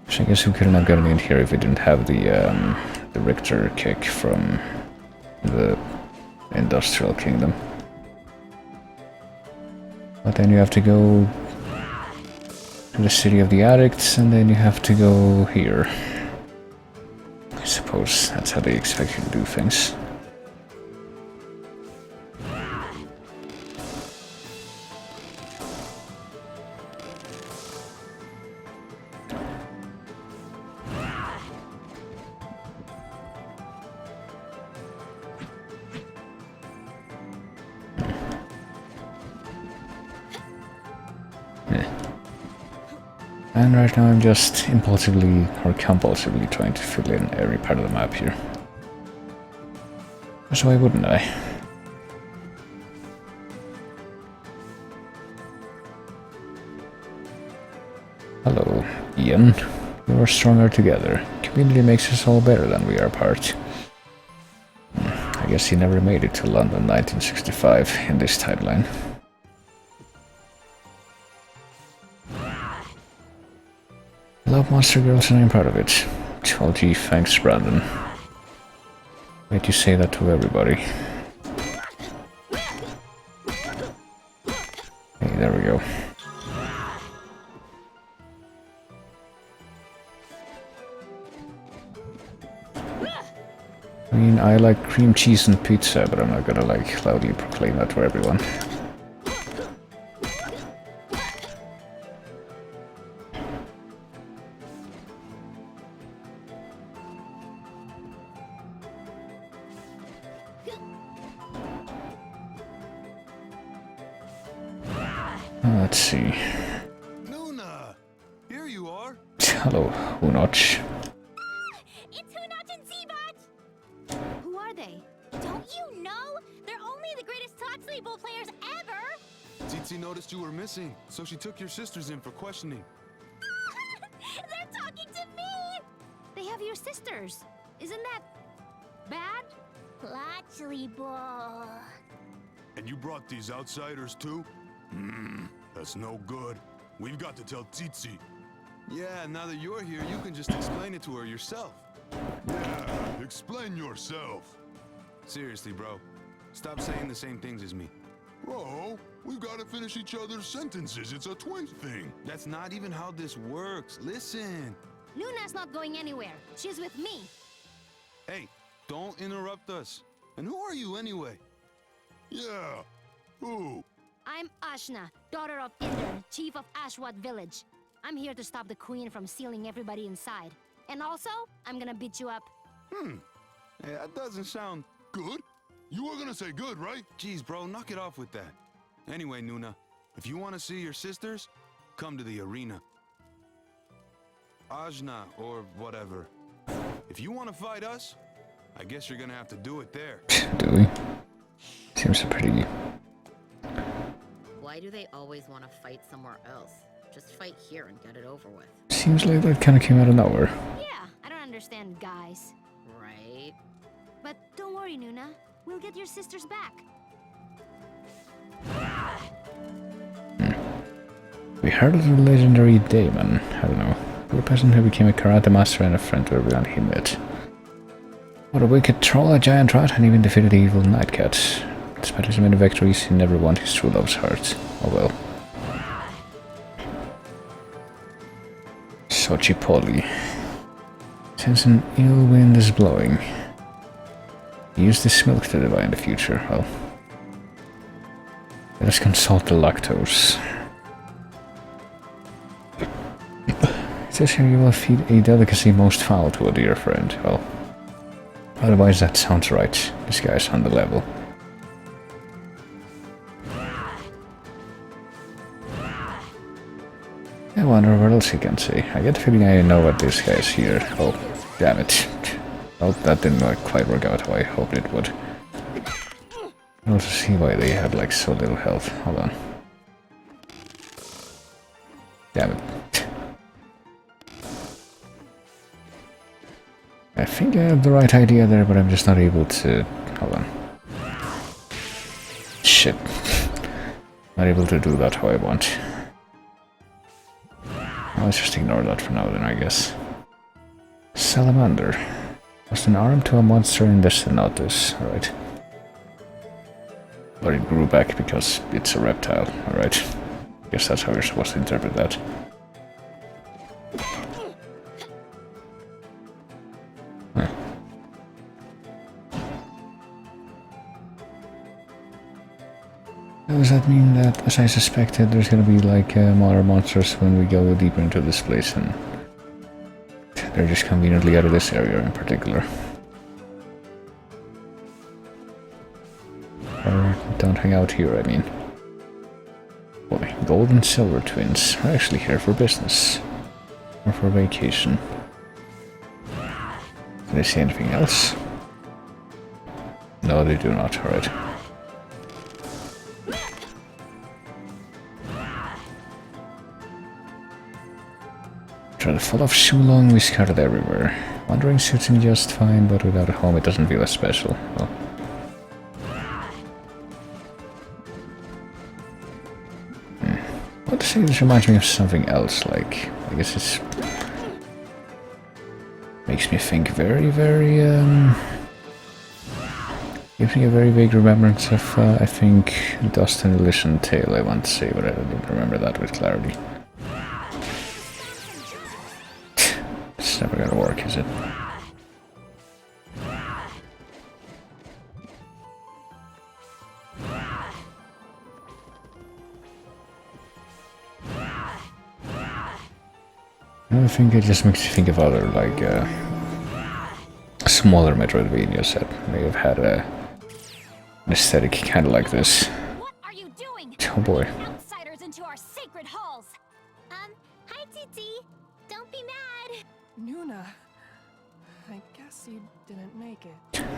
So I guess we couldn't have gotten in here if we didn't have the Richter kick from the Industrial Kingdom. But then you have to go to the City of the Addicts, and then you have to go here. I suppose that's how they expect you to do things. And right now I'm just impulsively or compulsively trying to fill in every part of the map here. So why wouldn't I? Ian, we are stronger together. Community makes us all better than we are apart. I guess he never made it to London 1965 in this timeline. I love Monster Girls and I'm proud of it. Oh gee, thanks Brandon. Wait, you say that to everybody. Hey, there we go. I mean, I like cream cheese and pizza, but I'm not gonna like loudly proclaim that to everyone. Let's see. Nuna! Here you are! Hello, Unoch. It's Hunot and Zeebot! Who are they? Don't you know? They're only the greatest Toxley Bowl players ever! Tsitsi noticed you were missing, so she took your sisters in for questioning. They're talking to me! They have your sisters. Isn't that bad? Toxley Bowl. And you brought these outsiders too? That's no good. We've got to tell Tsitsi. Yeah, now that you're here, you can just explain it to her yourself. Yeah, explain yourself. Seriously, bro. Stop saying the same things as me. Bro, we've got to finish each other's sentences. It's a twin thing. That's not even how this works. Listen! Nuna's not going anywhere. She's with me. Hey, don't interrupt us. And who are you anyway? Yeah. Who? I'm Ashna, daughter of Inder, chief of Ashwat village. I'm here to stop the queen from sealing everybody inside. And also, I'm gonna beat you up. Hey, that doesn't sound... Good? You were gonna say good, right? Jeez, bro, knock it off with that. Anyway, Nuna, if you want to see your sisters, come to the arena. Ajna, or whatever. If you want to fight us, I guess you're gonna have to do it there. Do we? Seems pretty... Why do they always want to fight somewhere else? Just fight here and get it over with. Seems like that kind of came out of nowhere. Yeah, I don't understand, guys. Right? But don't worry, Nuna. We'll get your sisters back. We heard of the legendary Daemon. I don't know. Poor peasant who became a karate master and a friend to everyone he met. What a wicked troll, a giant rat, and even defeated the evil Nightcat. Despite his many victories, he never won his true love's heart. Oh well. Xochipolli. Since an ill wind is blowing, use this milk to divine the future. Well, let us consult the lactose. It says here you will feed a delicacy most foul to a dear friend. Well, otherwise that sounds right. This guy's on the level. I wonder what else he can say. I get the feeling I know what this guy's here. Oh, damn it. Well, that didn't quite work out how I hoped it would. I also see why they had like so little health. Hold on. Damn it. I think I have the right idea there, but I'm just not able to... Hold on. Shit. Not able to do that how I want. Let's just ignore that for now then, I guess. Salamander. Lost an arm to a monster in the cenotes. Alright. But it grew back because it's a reptile. Alright. Guess that's how you're supposed to interpret that. Huh. Does that mean that, as I suspected, there's gonna be like more monsters when we go deeper into this place, and they're just conveniently out of this area in particular? Or don't hang out here, I mean. Boy, gold and silver twins are actually here for business. Or for vacation. Can they say anything else? No, they do not, alright. After the fall of Shulong, we scattered everywhere. Wandering suits him just fine, but without a home it doesn't feel as special. Well, I want to say this reminds me of something else, like, I guess it's... Makes me think very, gives me a very vague remembrance of, I think, Dust and Illusion Tale, I want to say, but I don't remember that with clarity. It's never gonna work, is it? I think it just makes you think of other, like, smaller Metroidvanias that may have had an aesthetic kind of like this. What are you doing? Oh boy. Outsiders into our sacred halls. Hi, Titi. Don't be mad. Nuna, I guess you didn't make it.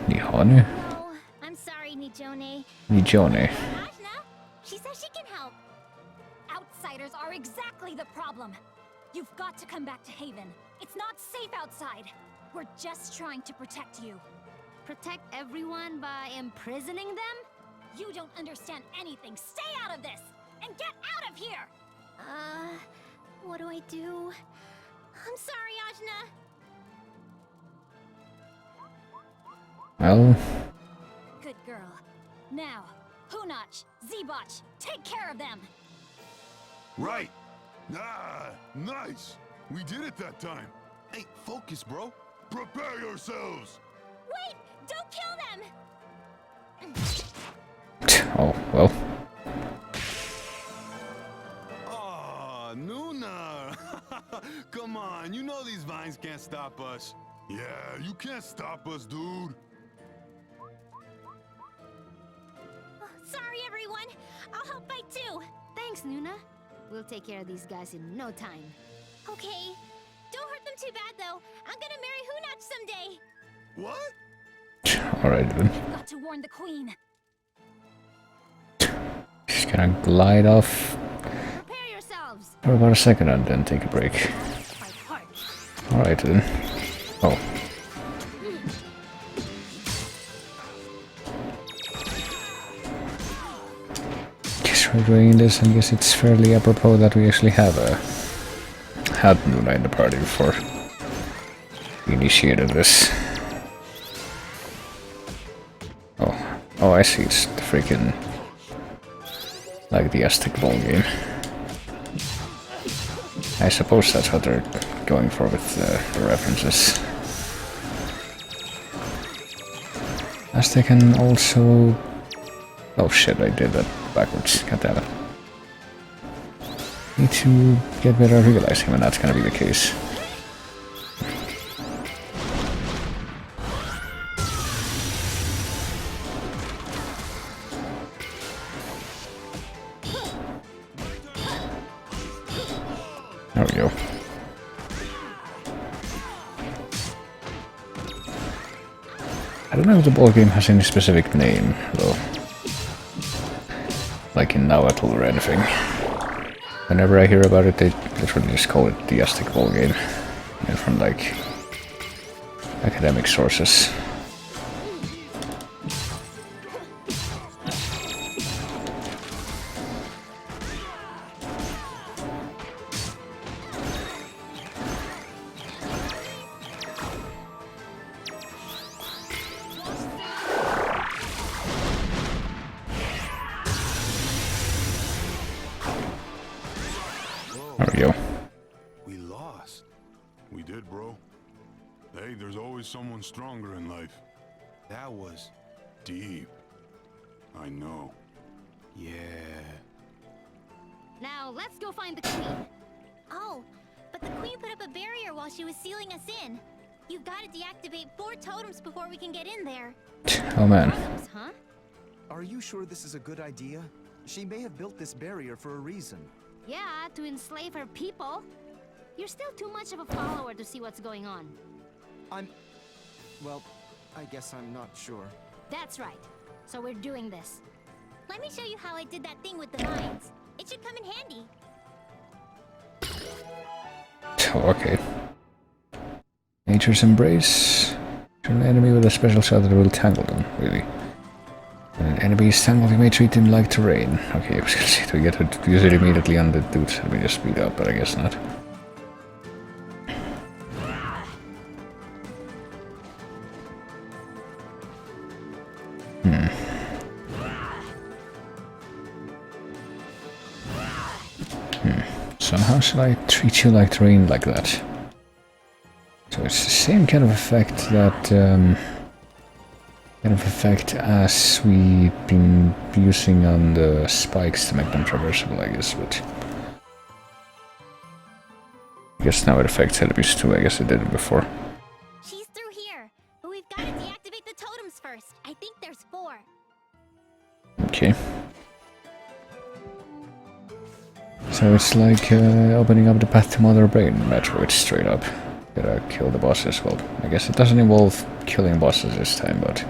Nihone? No, I'm sorry, Nijone. Nijone. Ajna, she says she can help. Outsiders are exactly the problem. You've got to come back to Haven. It's not safe outside. We're just trying to protect you. Protect everyone by imprisoning them? You don't understand anything. Stay out of this! And get out of here! What do I do? I'm sorry, Ajna. Well, Good girl. Now, Hunach, Zebotch, take care of them! Right. Ah, nice. We did it that time. Hey, focus, bro. Prepare yourselves. Wait! Don't kill them! oh, well. Aw, Nuna. Come on, you know these vines can't stop us. Yeah, you can't stop us, dude. Oh, sorry, everyone. I'll help fight too. Thanks, Nuna. We'll take care of these guys in no time. Okay. Don't hurt them too bad, though. I'm gonna marry Hunach someday. What? Alright then. Got to warn the queen. Just gonna glide off Prepare yourselves! for about a second and then take a break. Fight hard. Alright then. Oh. Guess we're doing this, and guess it's fairly apropos that we actually have had Nuna in the party before we initiated this. Oh, I see, it's the freaking... like the Aztec ball game. I suppose that's what they're going for with the references. Aztec can also... Oh shit, I did that backwards, goddammit. Need to get better at realizing when that's gonna be the case. There we go. I don't know if the ball game has any specific name, though. Like in Nahuatl or anything. Whenever I hear about it, they literally just call it the Aztec ball game. And from like academic sources. There we go. We lost. We did, bro. Hey, there's always someone stronger in life. That was deep. I know. Yeah. Now, let's go find the queen. Oh, but the queen put up a barrier while she was sealing us in. You've got to deactivate 4 totems before we can get in there. Oh man. Totems, huh? Are you sure this is a good idea? She may have built this barrier for a reason. Yeah, to enslave her people. You're still too much of a follower to see what's going on. Well, I guess I'm not sure. That's right. So we're doing this. Let me show you how I did that thing with the vines. It should come in handy. Oh, okay. Nature's Embrace. An enemy with a special shot that will tangle them, really. When an enemy is tangled, you may treat them like terrain. Okay, I was gonna say, do we get to use it immediately on the dudes? Let me just speed up, but I guess not. So how should I treat you like terrain like that? So it's the same kind of effect that as we've been using on the spikes to make them traversable, I guess, but I guess now it affects enemies too. I guess it did it before. She's through here, but we've got to deactivate the totems first. I think there's 4. Okay. So it's like opening up the path to Mother Brain Metroid straight up. Gotta kill the bosses. Well, I guess it doesn't involve killing bosses this time, but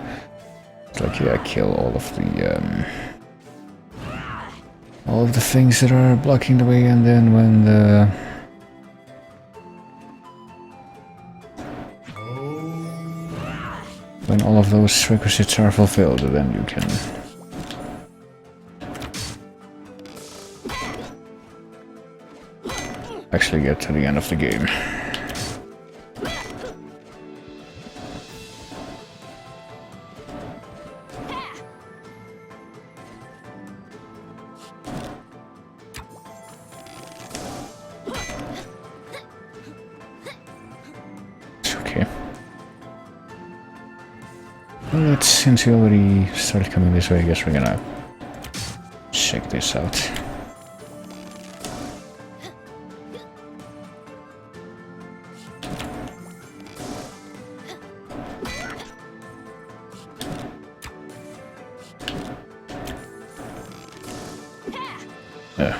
it's like, yeah, kill all of the things that are blocking the way, and then when all of those requisites are fulfilled, then you can actually get to the end of the game. It's okay. Well, since we already started coming this way, I guess we're gonna check this out.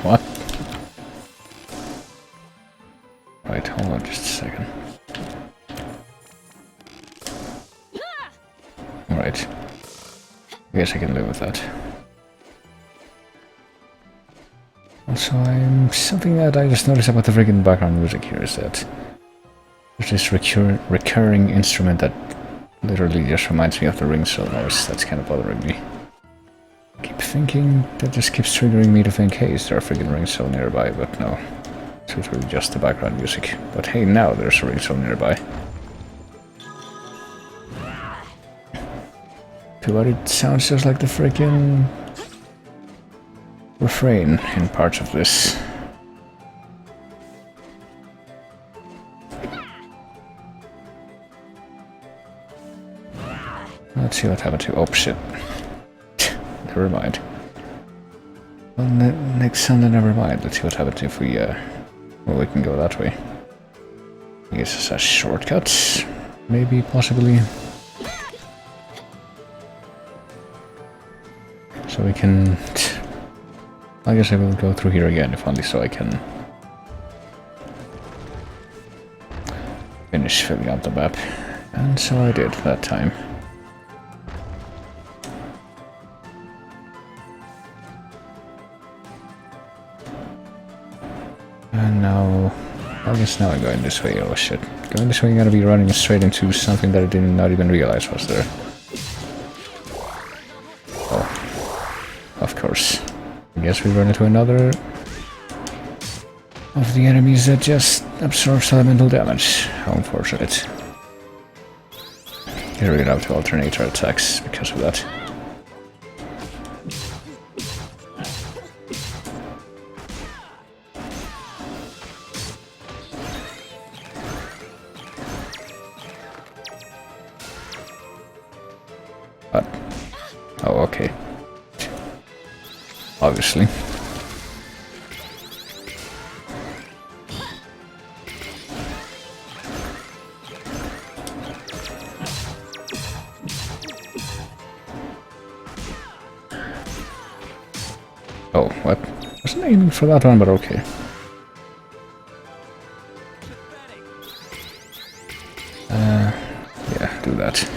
What? Right, hold on just a second. Alright. I guess I can live with that. Also, something that I just noticed about the friggin' background music here is that there's this recurring instrument that literally just reminds me of the ring cell noise. That's kind of bothering me. Keep thinking, that just keeps triggering me to think, hey, is there a friggin' ring cell nearby? But no, it's really just the background music. But hey, now there's a ring cell nearby. But it sounds just like the friggin' refrain in parts of this. Let's see what happened to... oh shit. Never mind. Well, next Sunday, never mind. Let's see what happens if we, well, we can go that way. I guess it's a shortcut, maybe, possibly. So we can... I guess I will go through here again, if only so I can finish filling out the map. And so I did that time. And now, I guess now I'm going this way. Oh shit. Going this way, I'm gonna be running straight into something that I did not even realize was there. Oh, of course. I guess we run into another of the enemies that just absorbs elemental damage. How unfortunate. Here we're gonna have to alternate our attacks because of that. Oh, okay. Obviously. Oh, what? Wasn't aiming for that one, but okay. Yeah, do that.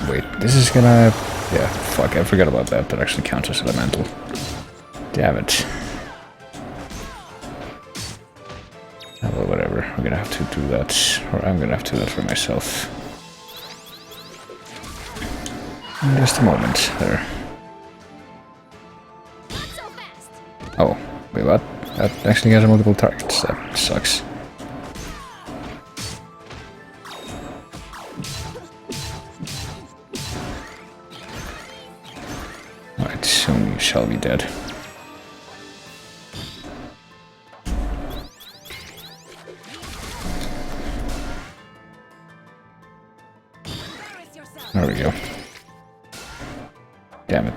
Wait, this is gonna... yeah, fuck, I forgot about that. That actually counts as elemental. Damn it. gonna have to do that, or I'm gonna have to do that for myself. In just a moment, there. Oh, wait, what? That actually has multiple targets, that sucks. Alright, soon you shall be dead. There we go. Damn it.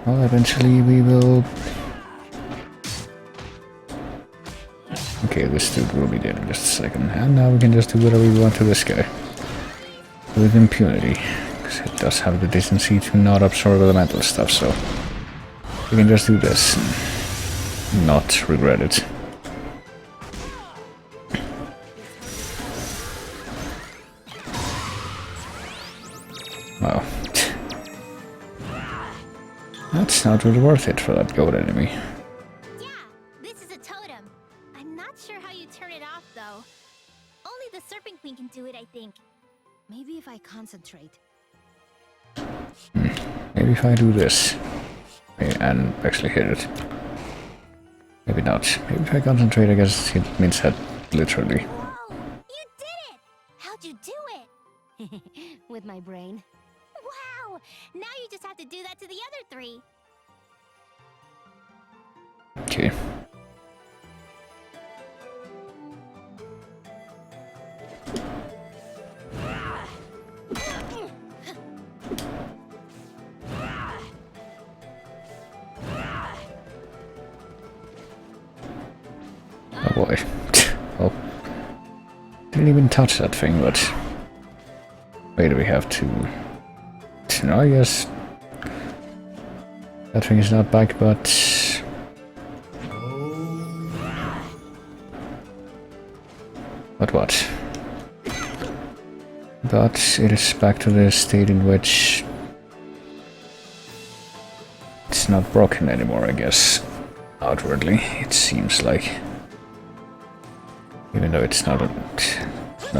Well, eventually we will... Okay, this dude will be dead in just a second. And now we can just do whatever we want to this guy. With impunity. Because it does have the decency to not absorb elemental stuff, so... We can just do this and not regret it. Wow. That's not really worth it for that goat enemy. Yeah, this is a totem. I'm not sure how you turn it off, though. Only the Serpent Queen can do it, I think. Maybe if I concentrate. Maybe if I do this. And actually hit it. Maybe not. Maybe if I concentrate, I guess it means that literally. Whoa! You did it! How'd you do it? With my brain. Wow! Now you just have to do that to the other three. Okay. Oh boy. Oh. Didn't even touch that thing, but... Wait, do we have to... No, I guess... That thing is not back, but... But what? But it is back to the state in which... It's not broken anymore, I guess. Outwardly, it seems like. Even though it's not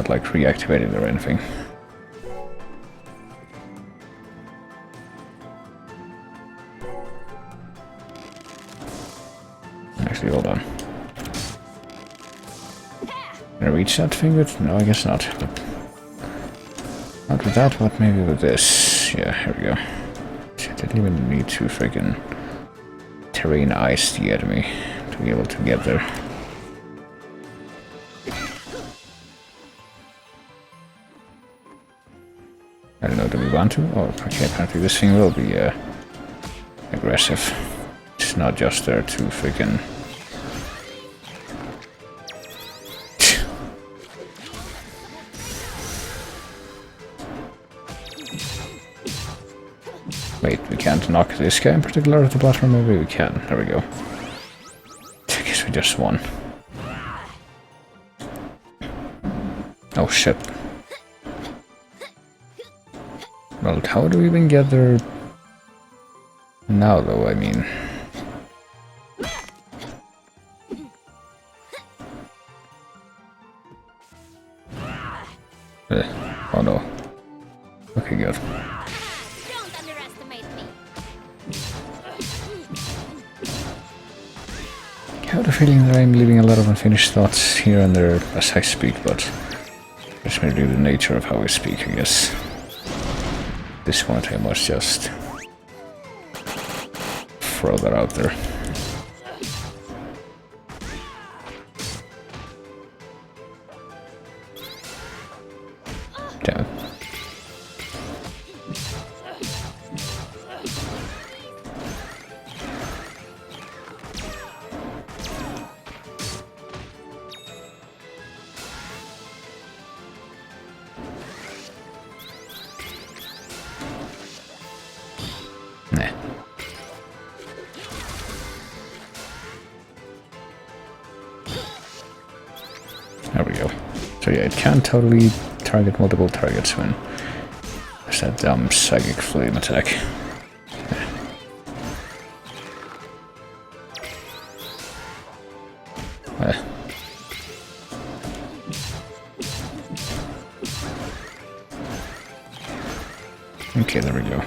like reactivated or anything. Actually, hold on. Can I reach that thing with? No, I guess not. But not with that, but maybe with this. Yeah, here we go. I didn't even need to freaking terrain ice the enemy to be able to get there. I don't know, do we want to? Oh, okay, apparently this thing will be aggressive. It's not just there to freaking... Wait, we can't knock this guy in particular at the bottom? Maybe we can. There we go. I guess we just won. Oh shit. Well, how do we even get there now, though? I mean... Oh no. Okay, good. Don't underestimate me. I have the feeling that I'm leaving a lot of unfinished thoughts here and there as I speak, but it's merely the nature of how I speak, I guess. At this point I must just throw that out there. Damn it. Nah. There we go. So yeah, it can totally target multiple targets when there's that dumb psychic flame attack. Okay, there we go.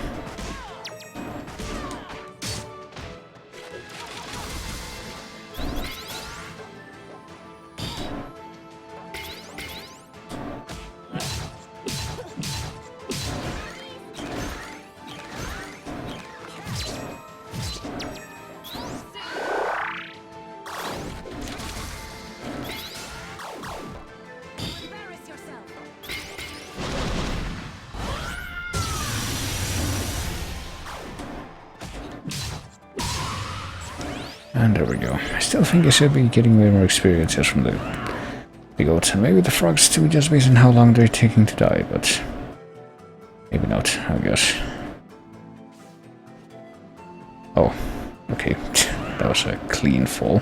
And there we go. I still think I should be getting way more experiences from the goats, and maybe the frogs too, just based on how long they're taking to die, but maybe not, I guess. Oh, okay. That was a clean fall.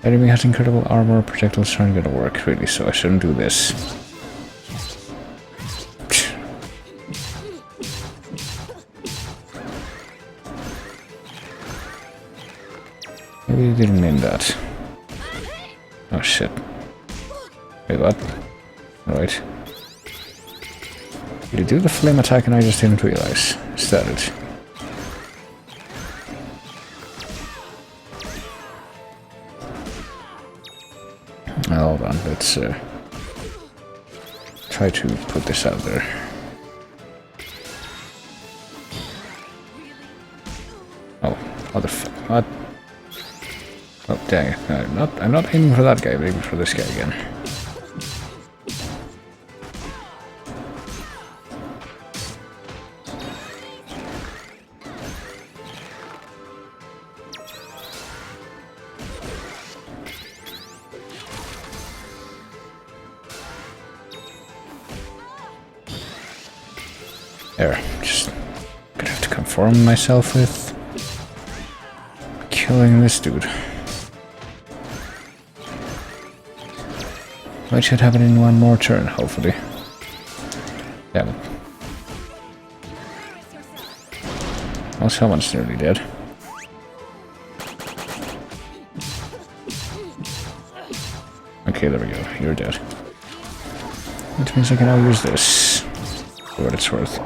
Enemy has incredible armor, projectiles aren't gonna work really, so I shouldn't do this. Maybe they didn't mean that. Oh shit. Wait, what? Alright. Did he do the flame attack and I just didn't realize? Is that it? Hold on, let's try to put this out there. Oh, motherfucker. What? Oh, dang it. I'm not aiming for that guy, maybe for this guy again. There, just gonna have to conform myself with killing this dude. That should happen in one more turn, hopefully. Damn it. Well, someone's nearly dead. Okay, there we go. You're dead. Which means I can now use this for what it's worth.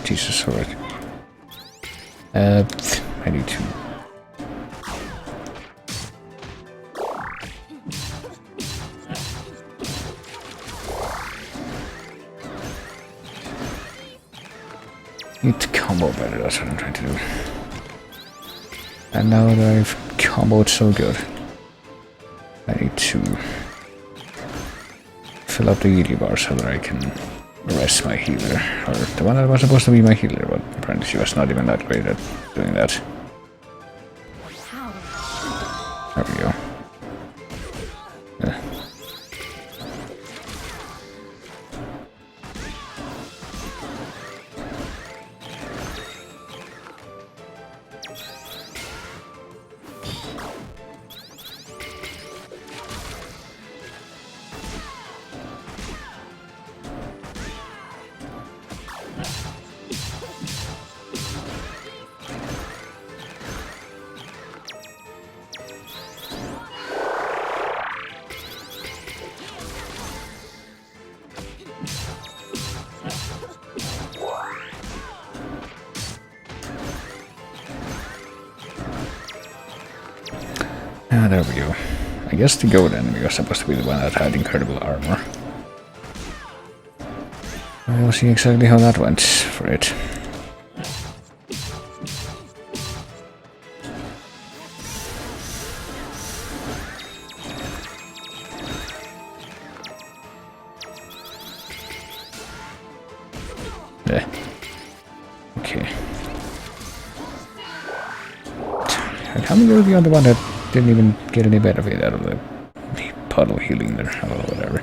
Jesus, alright. I need to... need to combo better, that's what I'm trying to do. And now that I've comboed so good, I need to fill up the ED bar so that I can rest my healer, or the one that was supposed to be my healer, but apparently she was not even that great at doing that. There we go. Ah, there we go. I guess the goat enemy was supposed to be the one that had incredible armor. We'll see exactly how that went for it. Okay. I'm really the other one that didn't even get any benefit out of the puddle healing there, or whatever.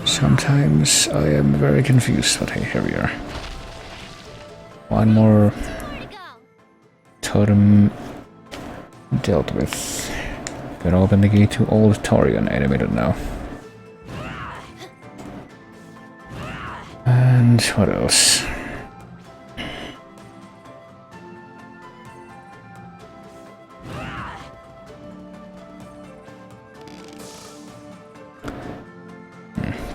Sometimes I am very confused, but hey, here we are. One more totem dealt with. Gonna open the gate to Old Torian any minute now. And what else?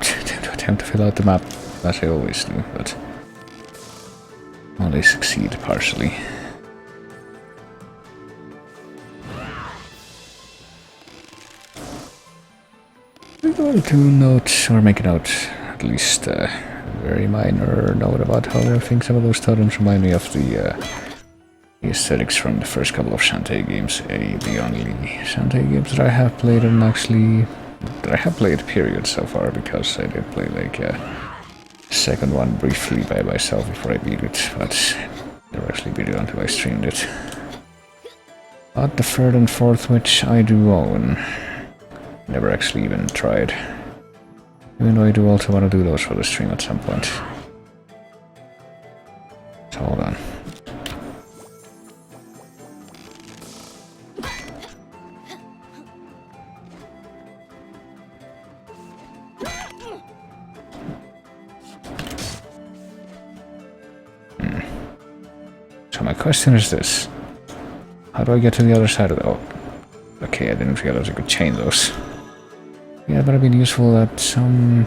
To attempt to fill out the map as I always do, but only succeed partially. I'm going to note, or make a note, at least a very minor note about how I think some of those totems remind me of the aesthetics from the first couple of Shantae games. The only Shantae games that I have played, and actually that I have played period so far, because I did play like a second one briefly by myself before I beat it, but never actually beat it until I streamed it. But the third and fourth, which I do own, never actually even tried. Even though I do also want to do those for the stream at some point. So hold on. So my question is this. How do I get to the other side of the... Oh. Okay, I didn't realize I could chain those. Yeah, but it'd been useful at some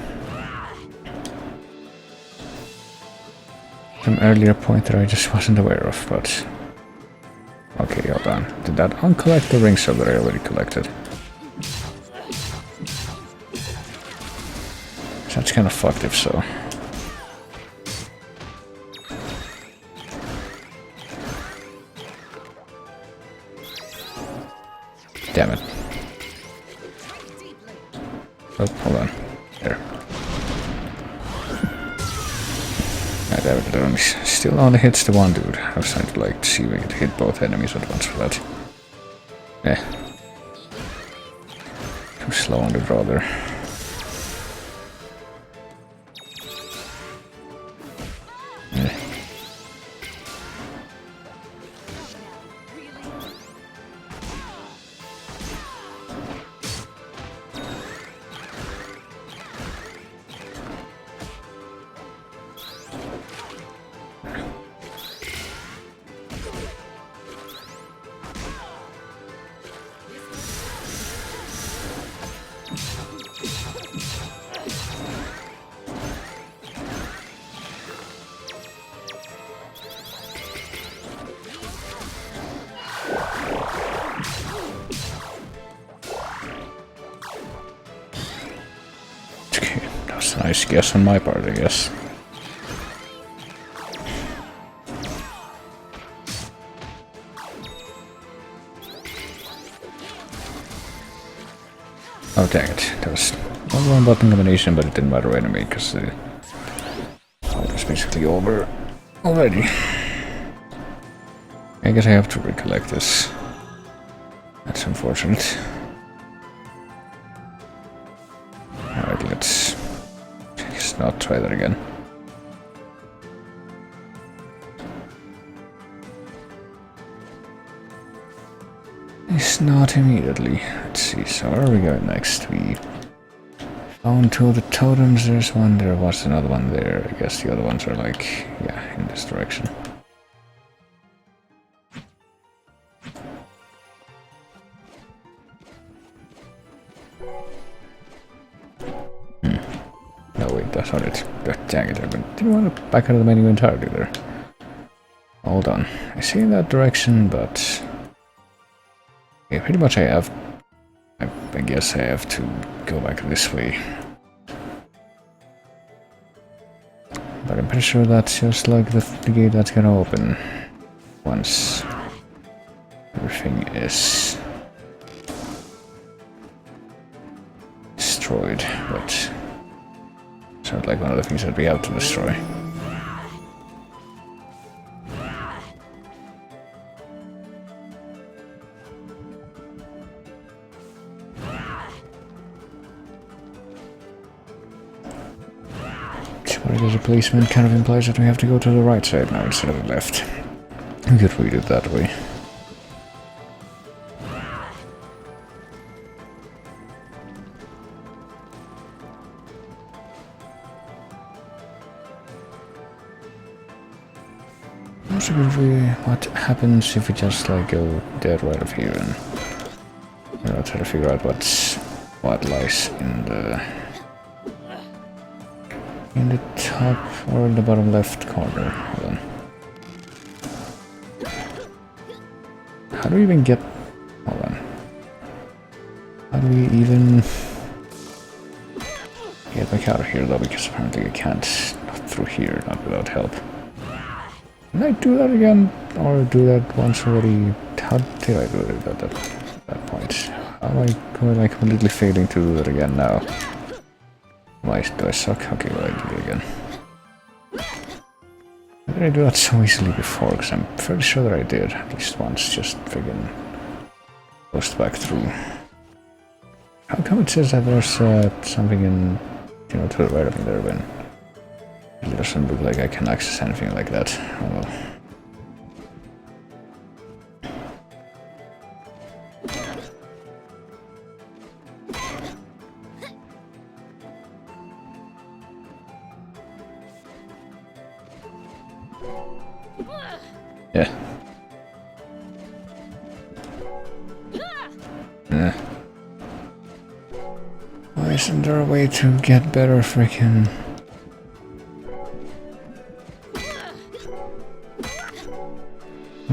earlier point that I just wasn't aware of, but... Okay, hold on. Did that uncollect the ring sub that I already collected? That's kind of fucked if so. Damn it. Oh, hold on. There. Ah, damn it, it only, still only hits the one dude. I was trying to like see if I could hit both enemies at once for that. Eh. Too slow on the draw there. Nice guess on my part, I guess. Oh dang it, that was not one button combination, but it didn't matter anyway, because the fight was basically over already. I guess I have to recollect this. That's unfortunate. Alright, let's not try that again. It's not immediately. Let's see, so where are we going next? We found two of the totems. There's one, there was another one there. I guess the other ones are like, yeah, in this direction. No, wait, that's not it. Dang it, I didn't want to back out of the menu entirely there. Hold on. I see in that direction, but... yeah, pretty much I have... I guess I have to go back this way. But I'm pretty sure that's just like the gate that's gonna open once everything is destroyed, but... sounds like one of the things that we have to destroy. There's a placement kind of implies that we have to go to the right side now instead of the left. We could read it that way. Possibly what happens if we just like go dead right up here and try to figure out what lies in the top or the bottom left corner. Hold on. How do we even get... Hold on. How do we even get back out of here though, because apparently I can't through here, not without help. Did I do that again? Or do that once already? How did I do it at that point? How am I completely failing to do that again now? Why do I suck? Okay, well, I do it again. How did I do that so easily before? Because I'm fairly sure that I did at least once, just friggin' closed back through. How come it says that there's something in, you know, to the right of me there when it doesn't look like I can access anything like that? Oh well. Yeah. Why isn't there a way to get better freaking...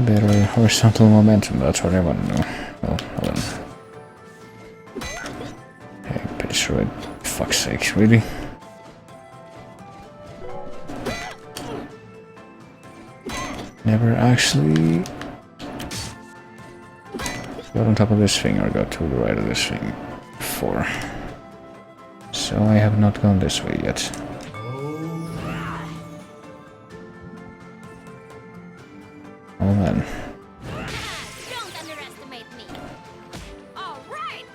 better horizontal momentum? That's what I want to know. Well, hold on. Hey, pretty sure fuck's sake, really? Never actually got on top of this thing or got to the right of this thing before. So I have not gone this way yet. Oh man. Don't underestimate me. All right.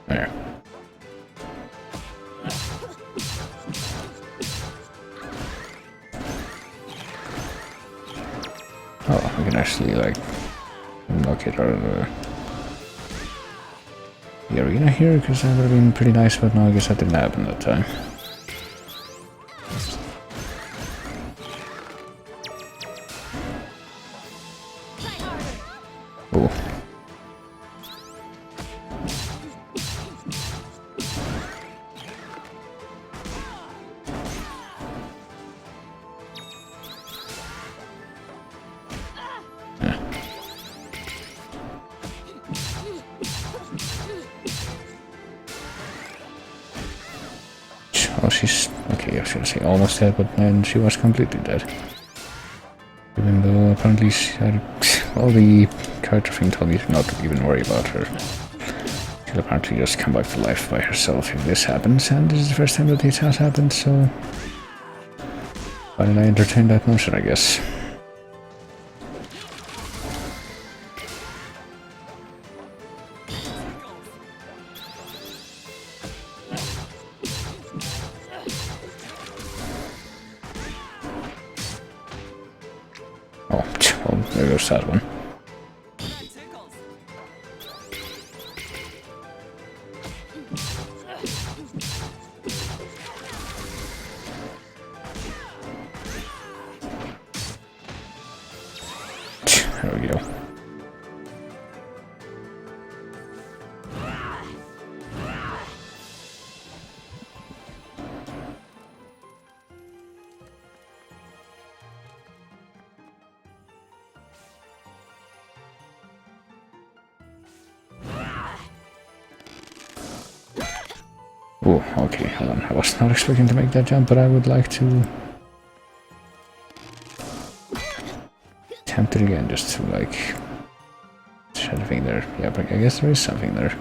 There. Oh, we can actually like knock it out of the arena here, because that would have been pretty nice, but no, I guess that didn't happen that time. Oh. Oh, she's... okay, I was gonna say almost dead, but then she was completely dead. Even though apparently she had... well, the character thing told me not to even worry about her. She'll apparently just come back to life by herself if this happens, and this is the first time that this has happened, so... why did I entertain that notion, I guess? Oh, well, there goes that one. There we go. Oh, okay, hold on. I was not expecting to make that jump, but I would like to attempt it again, just to like... Is there anything there? Yeah, but I guess there is something there.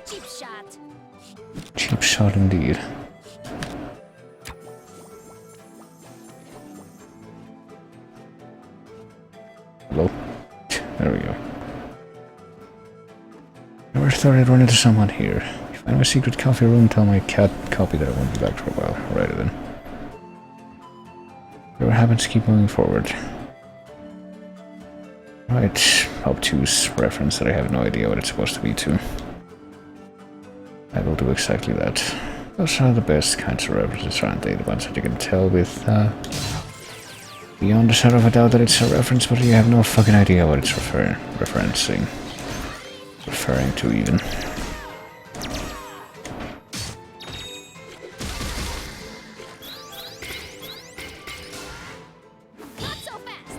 Cheap shot. Cheap shot indeed. Hello? There we go. Never thought I'd run into someone here. If I'm in a secret coffee room, tell my cat copy that I won't be back for a while. Alrighty then. Whatever happens, keep moving forward. Right, obtuse reference that I have no idea what it's supposed to be to. I will do exactly that. Those are the best kinds of references, aren't they? The ones that you can tell with, beyond a shadow of a doubt that it's a reference, but you have no fucking idea what it's referencing. Referring to, even. Not so fast.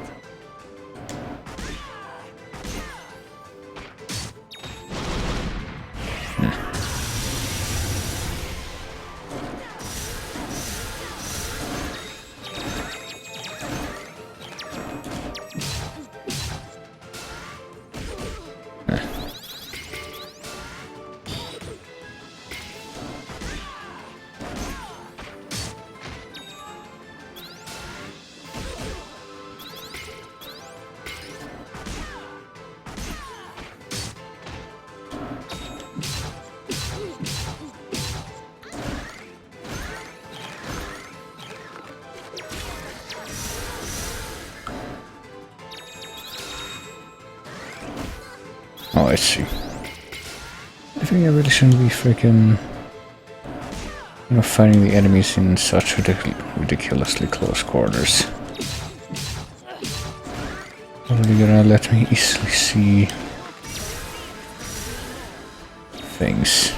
Oh, I see. I think I really shouldn't be freaking, you know, fighting the enemies in such ridiculously close quarters. Probably gonna let me easily see things.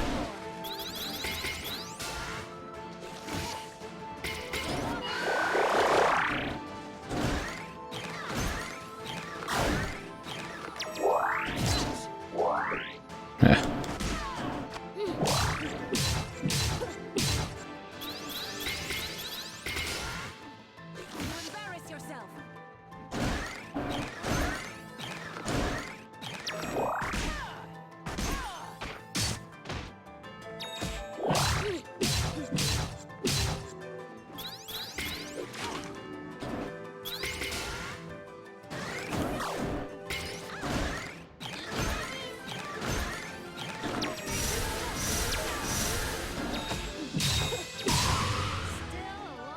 Yeah. Embarrass yourself.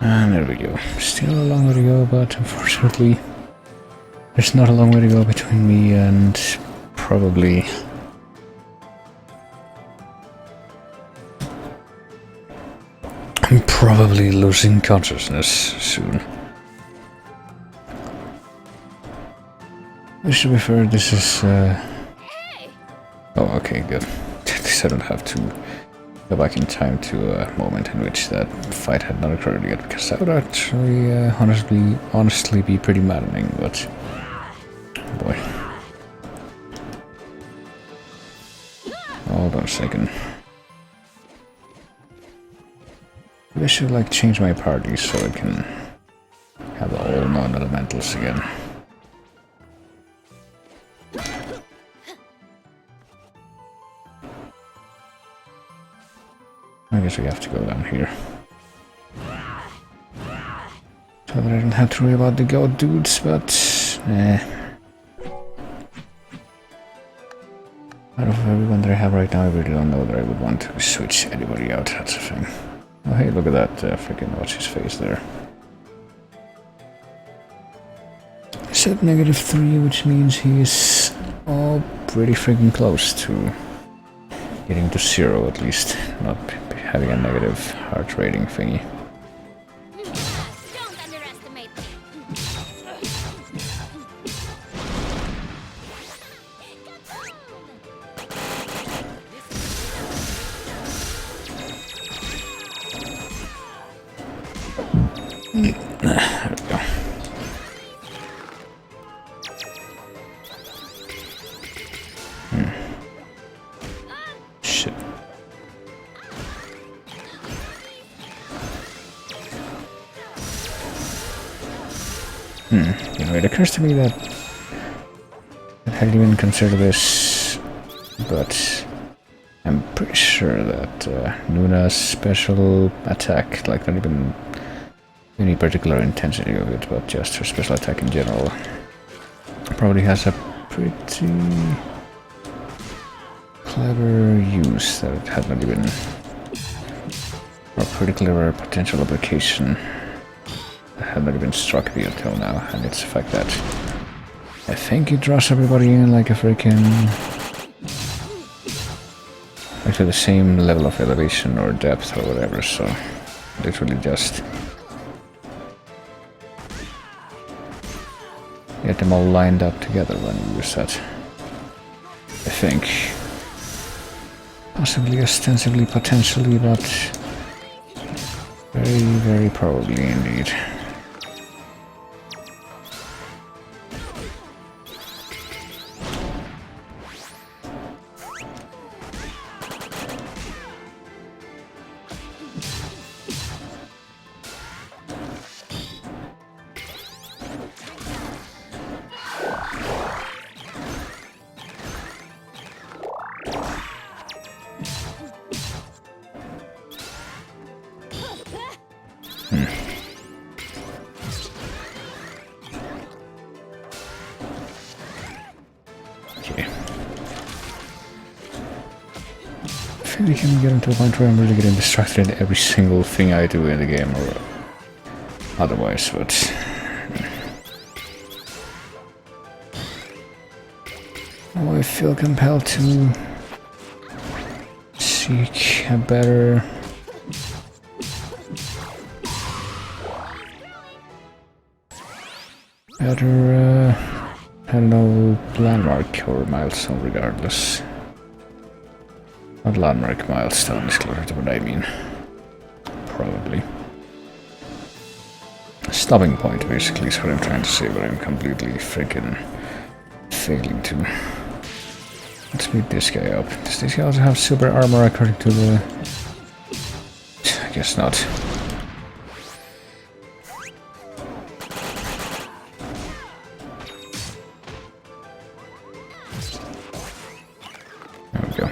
And there we go. Still a long way to go, but unfortunately there's not a long way to go between me and probably I'm probably losing consciousness soon. Which, to be fair, this is oh, okay, good. At least I don't have to go back in time to a moment in which that fight had not occurred yet, because that would actually honestly be pretty maddening, but oh boy. Hold on a second. Maybe I should like change my party so I can have all non-elementals again. I guess we have to go down here. So that I don't have to worry about the god dudes, but out of everyone that I have right now, I really don't know that I would want to switch anybody out, that's the thing. Oh hey, look at that freaking what's his face there. He's at -3, which means he's all pretty freaking close to getting to 0 at least, not having a negative heart rating thingy. Don't underestimate me. There we go. Shit. You know, it occurs to me that I hadn't even considered this, but I'm pretty sure that Nuna's special attack, like not even any particular intensity of it, but just her special attack in general, probably has a pretty clever use that it had not even, or pretty clever potential application that had not even struck me until now, and it's the fact that I think it draws everybody in like a freaking, actually the same level of elevation or depth or whatever, so literally just get them all lined up together when you use that. I think. Possibly, ostensibly, potentially, but very, very probably indeed. I feel like I'm getting to a point where I'm really getting distracted in every single thing I do in the game or otherwise, but I feel compelled to seek a better I don't know, landmark or milestone regardless. Not landmark, milestone is closer to what I mean. Probably. Stopping point basically is what I'm trying to say, but I'm completely freaking failing to. Let's beat this guy up. Does this guy also have super armor according to the... I guess not. There we go.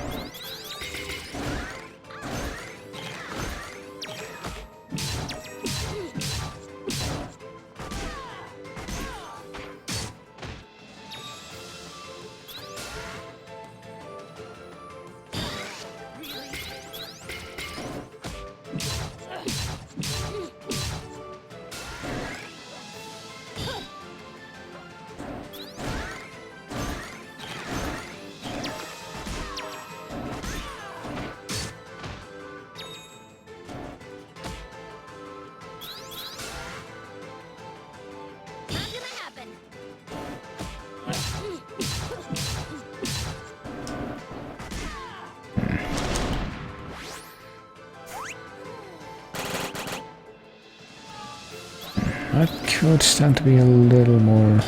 That could stand to be a little more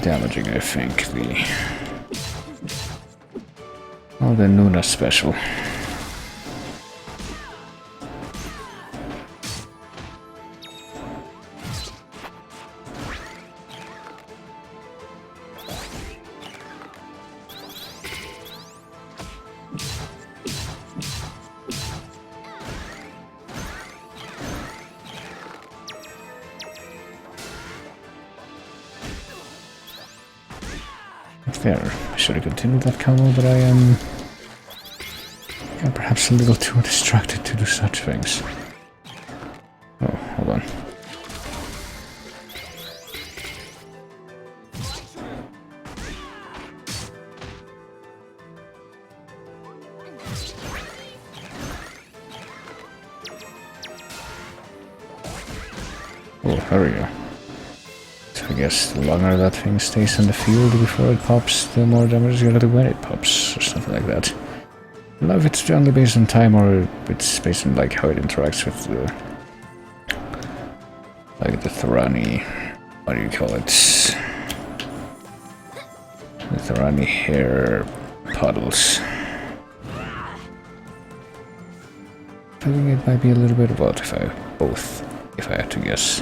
damaging, I think. The Nuna special. There, I should have continued that combo, but I am perhaps a little too distracted to do such things. Oh, hold on. Oh, there we go. I guess the longer that thing stays in the field before it pops, the more damage you're gonna do when it pops, or something like that. I don't know if it's only based on time or it's based on like how it interacts with the the Tharani, what do you call it? The Tharani hair puddles. I think it might be a little bit of both if I had to guess.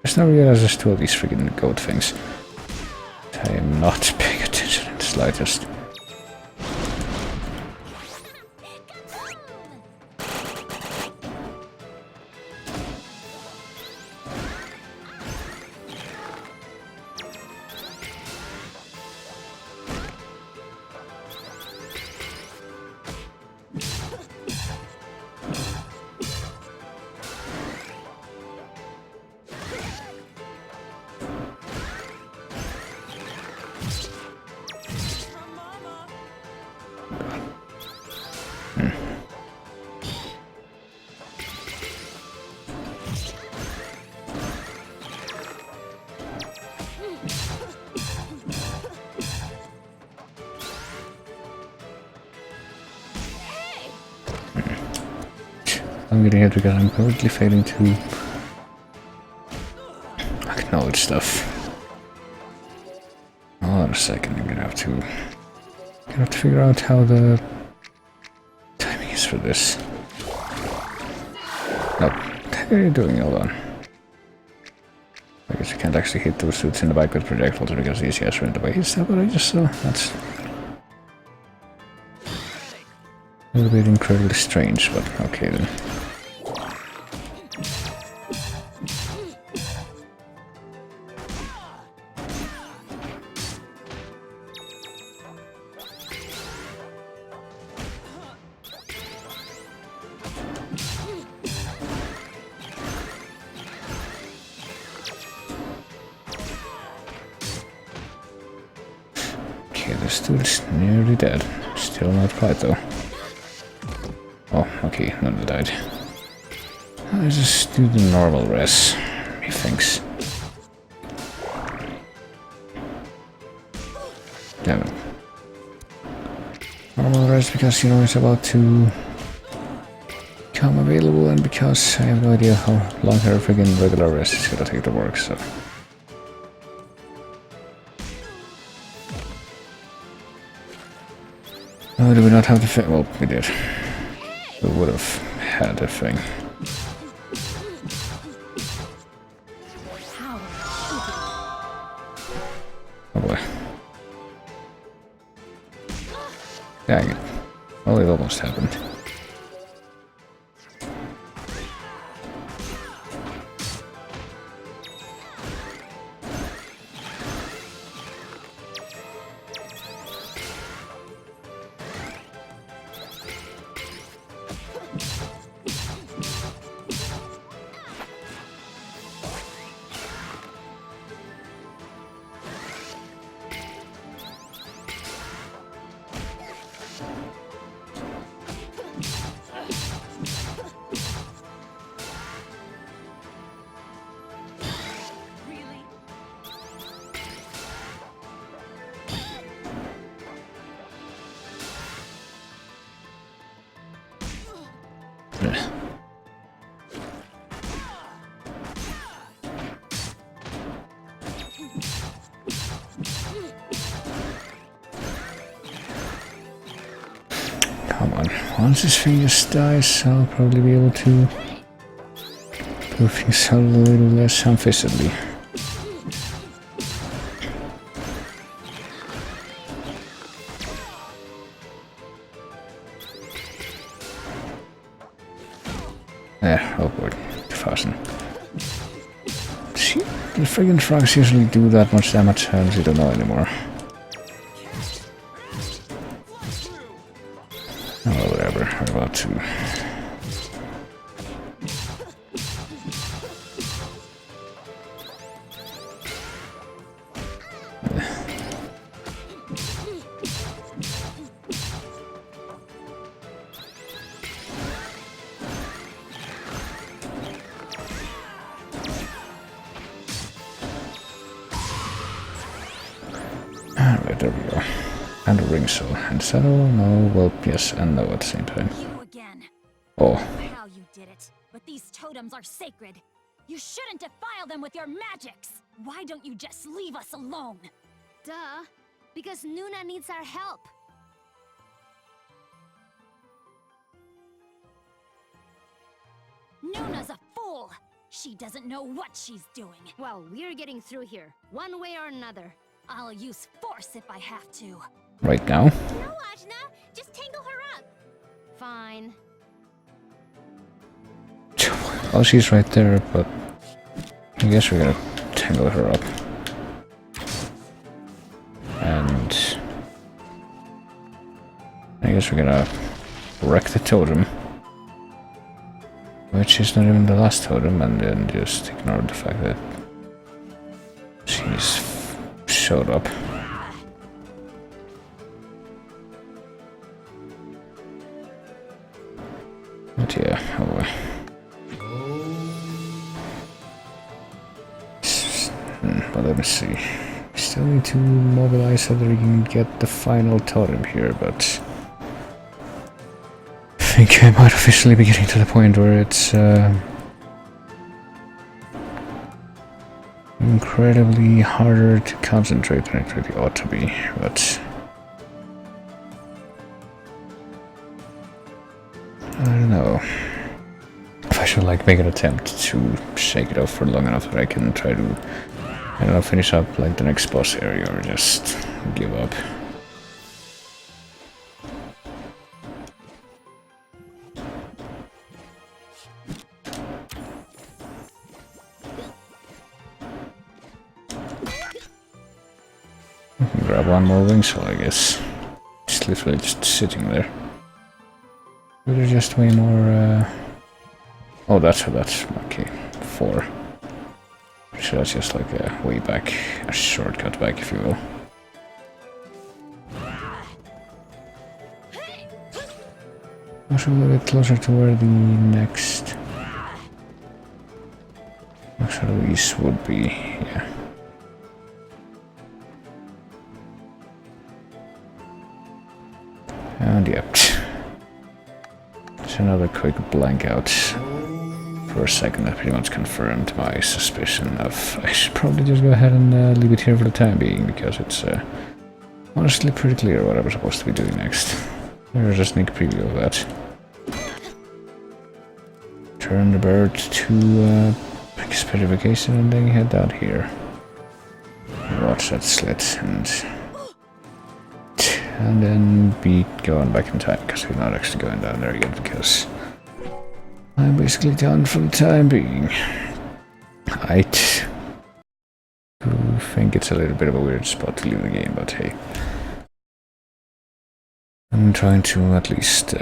There's no real access to all these freaking goat things. I am not paying attention in the slightest. I'm getting hit because I'm completely failing to acknowledge stuff. Hold on a second, I'm gonna have to figure out how the timing is for this. No, what are you doing? Hold on. I guess you can't actually hit those suits in the back with projectiles because these guys are in the way. Is that what I just saw? That's a little bit incredibly strange, but okay then. Okay, this dude's nearly dead. Still not quite though. Oh, okay, none of them died. Let's just do the normal res, methinks. Damn it. Normal res because you know it's about to become available and because I have no idea how long her friggin' regular res is gonna take to work, so. Oh, do we not have the thing? Well, we did. We would have had a thing. Oh boy. Dang it. Well, it almost happened. Come on, once this thing just dies, I'll probably be able to do things a little less ham-fistedly. Oh boy, fasten. See, the friggin' frogs usually do that much damage, I honestly don't know anymore. Oh, whatever, we're about to. Alright, there we go. And a ring soul. And saddle? No, well, yes and no at the same time. You again. Oh. How you did it. But these totems are sacred. You shouldn't defile them with your magics. Why don't you just leave us alone? Duh. Because Nuna needs our help. Nuna's a fool. She doesn't know what she's doing. Well, we're getting through here, one way or another. I'll use force if I have to. Right now? No, Ajna, just tangle her up. Fine. Well, she's right there, but I guess we're gonna tangle her up. And I guess we're gonna wreck the totem. Which is not even the last totem, and then just ignore the fact that she's showed up. But yeah, oh boy. Well, let me see. Still need to mobilize so that we can get the final totem here, but I think I might officially be getting to the point where it's incredibly harder to concentrate than it really ought to be, but I don't know if I should like make an attempt to shake it off for long enough that I can try to, I don't know, finish up like the next boss area or just give up. I can grab one more wing shell, I guess. It's literally just sitting there. But there's just way more, oh, that's okay. 4. So that's just like a way back, a shortcut back, if you will. Also a little bit closer to where the next Shadowy's would be, yeah. And yep. Just another quick blank out. For a second, that pretty much confirmed my suspicion of I should probably just go ahead and leave it here for the time being, because it's honestly pretty clear what I was supposed to be doing next. There's a sneak preview of that. Turn the bird to specification and then head out here. Watch that slit and then be going back in time, because we're not actually going down there yet, because I'm basically done for the time being. I do think it's a little bit of a weird spot to leave the game, but hey. I'm trying to at least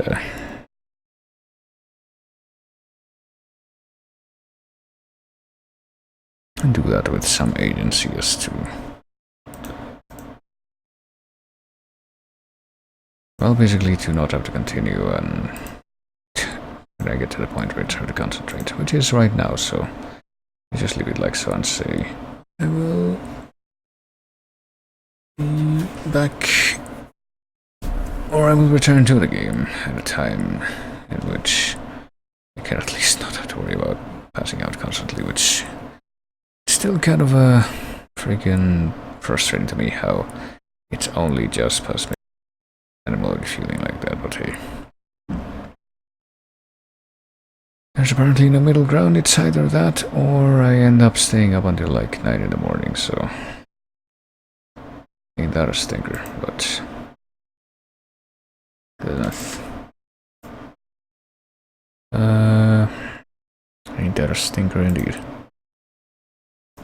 do that with some agency as to, well, basically to not have to continue and when I get to the point where it's hard to concentrate, which is right now, so I just leave it like so and say I will be back, or I will return to the game at a time in which I can at least not have to worry about passing out constantly, which is still kind of freaking frustrating to me how it's only just past me and I'm already feeling like that, but hey. There's apparently no middle ground, it's either that or I end up staying up until like 9 in the morning, so ain't that a stinker, but good enough. Ain't that a stinker indeed.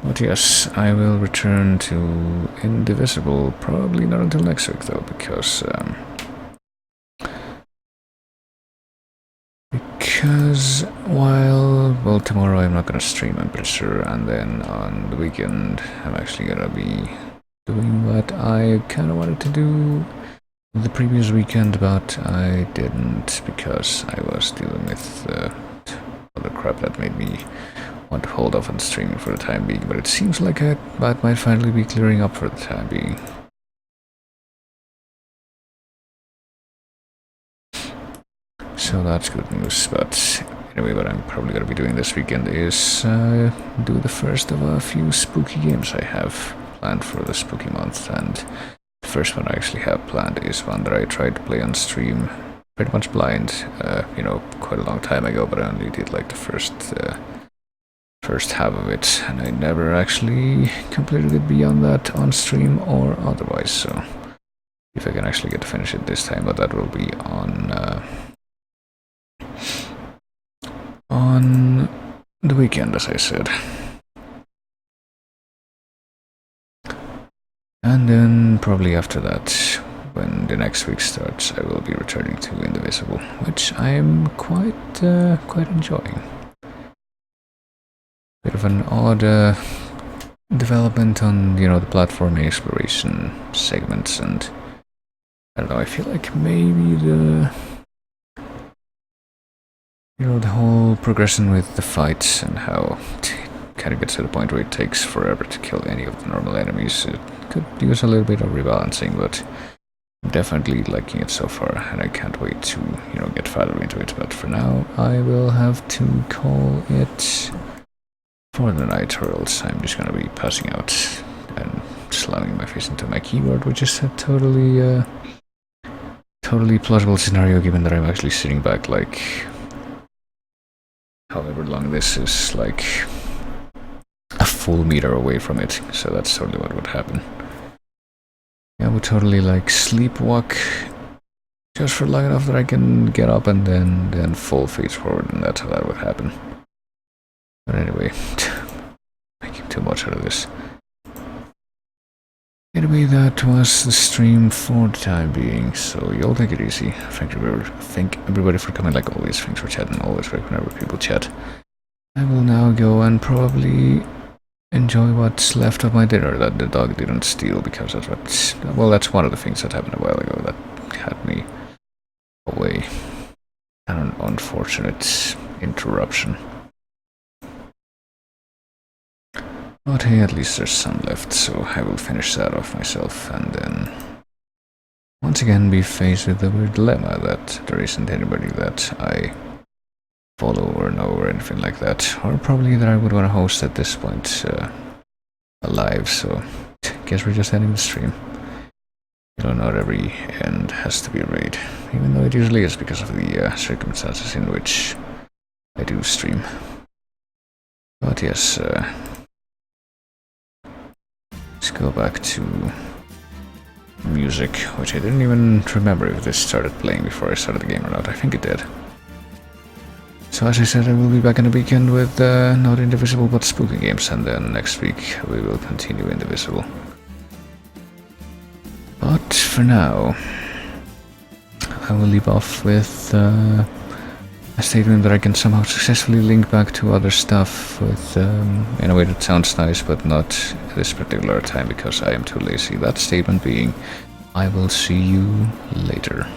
But yes, I will return to Indivisible, probably not until next week though, because well, tomorrow I'm not gonna stream, I'm pretty sure, and then on the weekend I'm actually gonna be doing what I kinda wanted to do the previous weekend, but I didn't because I was dealing with other crap that made me want to hold off on streaming for the time being, but it seems like that might finally be clearing up for the time being. So that's good news, but anyway, what I'm probably going to be doing this weekend is do the first of a few spooky games I have planned for the spooky month, and the first one I actually have planned is one that I tried to play on stream pretty much blind, quite a long time ago, but I only did like the first first half of it, and I never actually completed it beyond that on stream or otherwise, so if I can actually get to finish it this time, but that will be on the weekend, as I said. And then probably after that, when the next week starts, I will be returning to Indivisible, which I am quite enjoying. Bit of an odd development on, the platforming exploration segments, and I don't know, I feel like maybe the whole progression with the fights and how it kind of gets to the point where it takes forever to kill any of the normal enemies. It could use a little bit of rebalancing, but I'm definitely liking it so far, and I can't wait to, get further into it. But for now, I will have to call it for the night, or else I'm just gonna be passing out and slamming my face into my keyboard, which is a totally plausible scenario, given that I'm actually sitting back like however long this is, like a full meter away from it, so that's totally what would happen. I would totally like sleepwalk just for long enough that I can get up and then full face forward, and that's how that would happen. But anyway, making too much out of this. Anyway, that was the stream for the time being, so you'll take it easy. Thank everybody for coming like always. Thanks for chatting, always great whenever people chat. I will now go and probably enjoy what's left of my dinner that the dog didn't steal, because that's one of the things that happened a while ago that had me away. An unfortunate interruption. But hey, at least there's some left, so I will finish that off myself, and then once again be faced with the weird dilemma that there isn't anybody that I follow or know or anything like that, or probably that I would want to host at this point alive, so guess we're just ending the stream. Not every end has to be a raid, even though it usually is because of the circumstances in which I do stream. But yes, let's go back to music, which I didn't even remember if this started playing before I started the game or not. I think it did. So as I said, I will be back on the weekend with not Indivisible but spooky games, and then next week we will continue Indivisible. But for now, I will leave off with a statement that I can somehow successfully link back to other stuff with in a way that sounds nice, but not this particular time because I am too lazy. That statement being, I will see you later.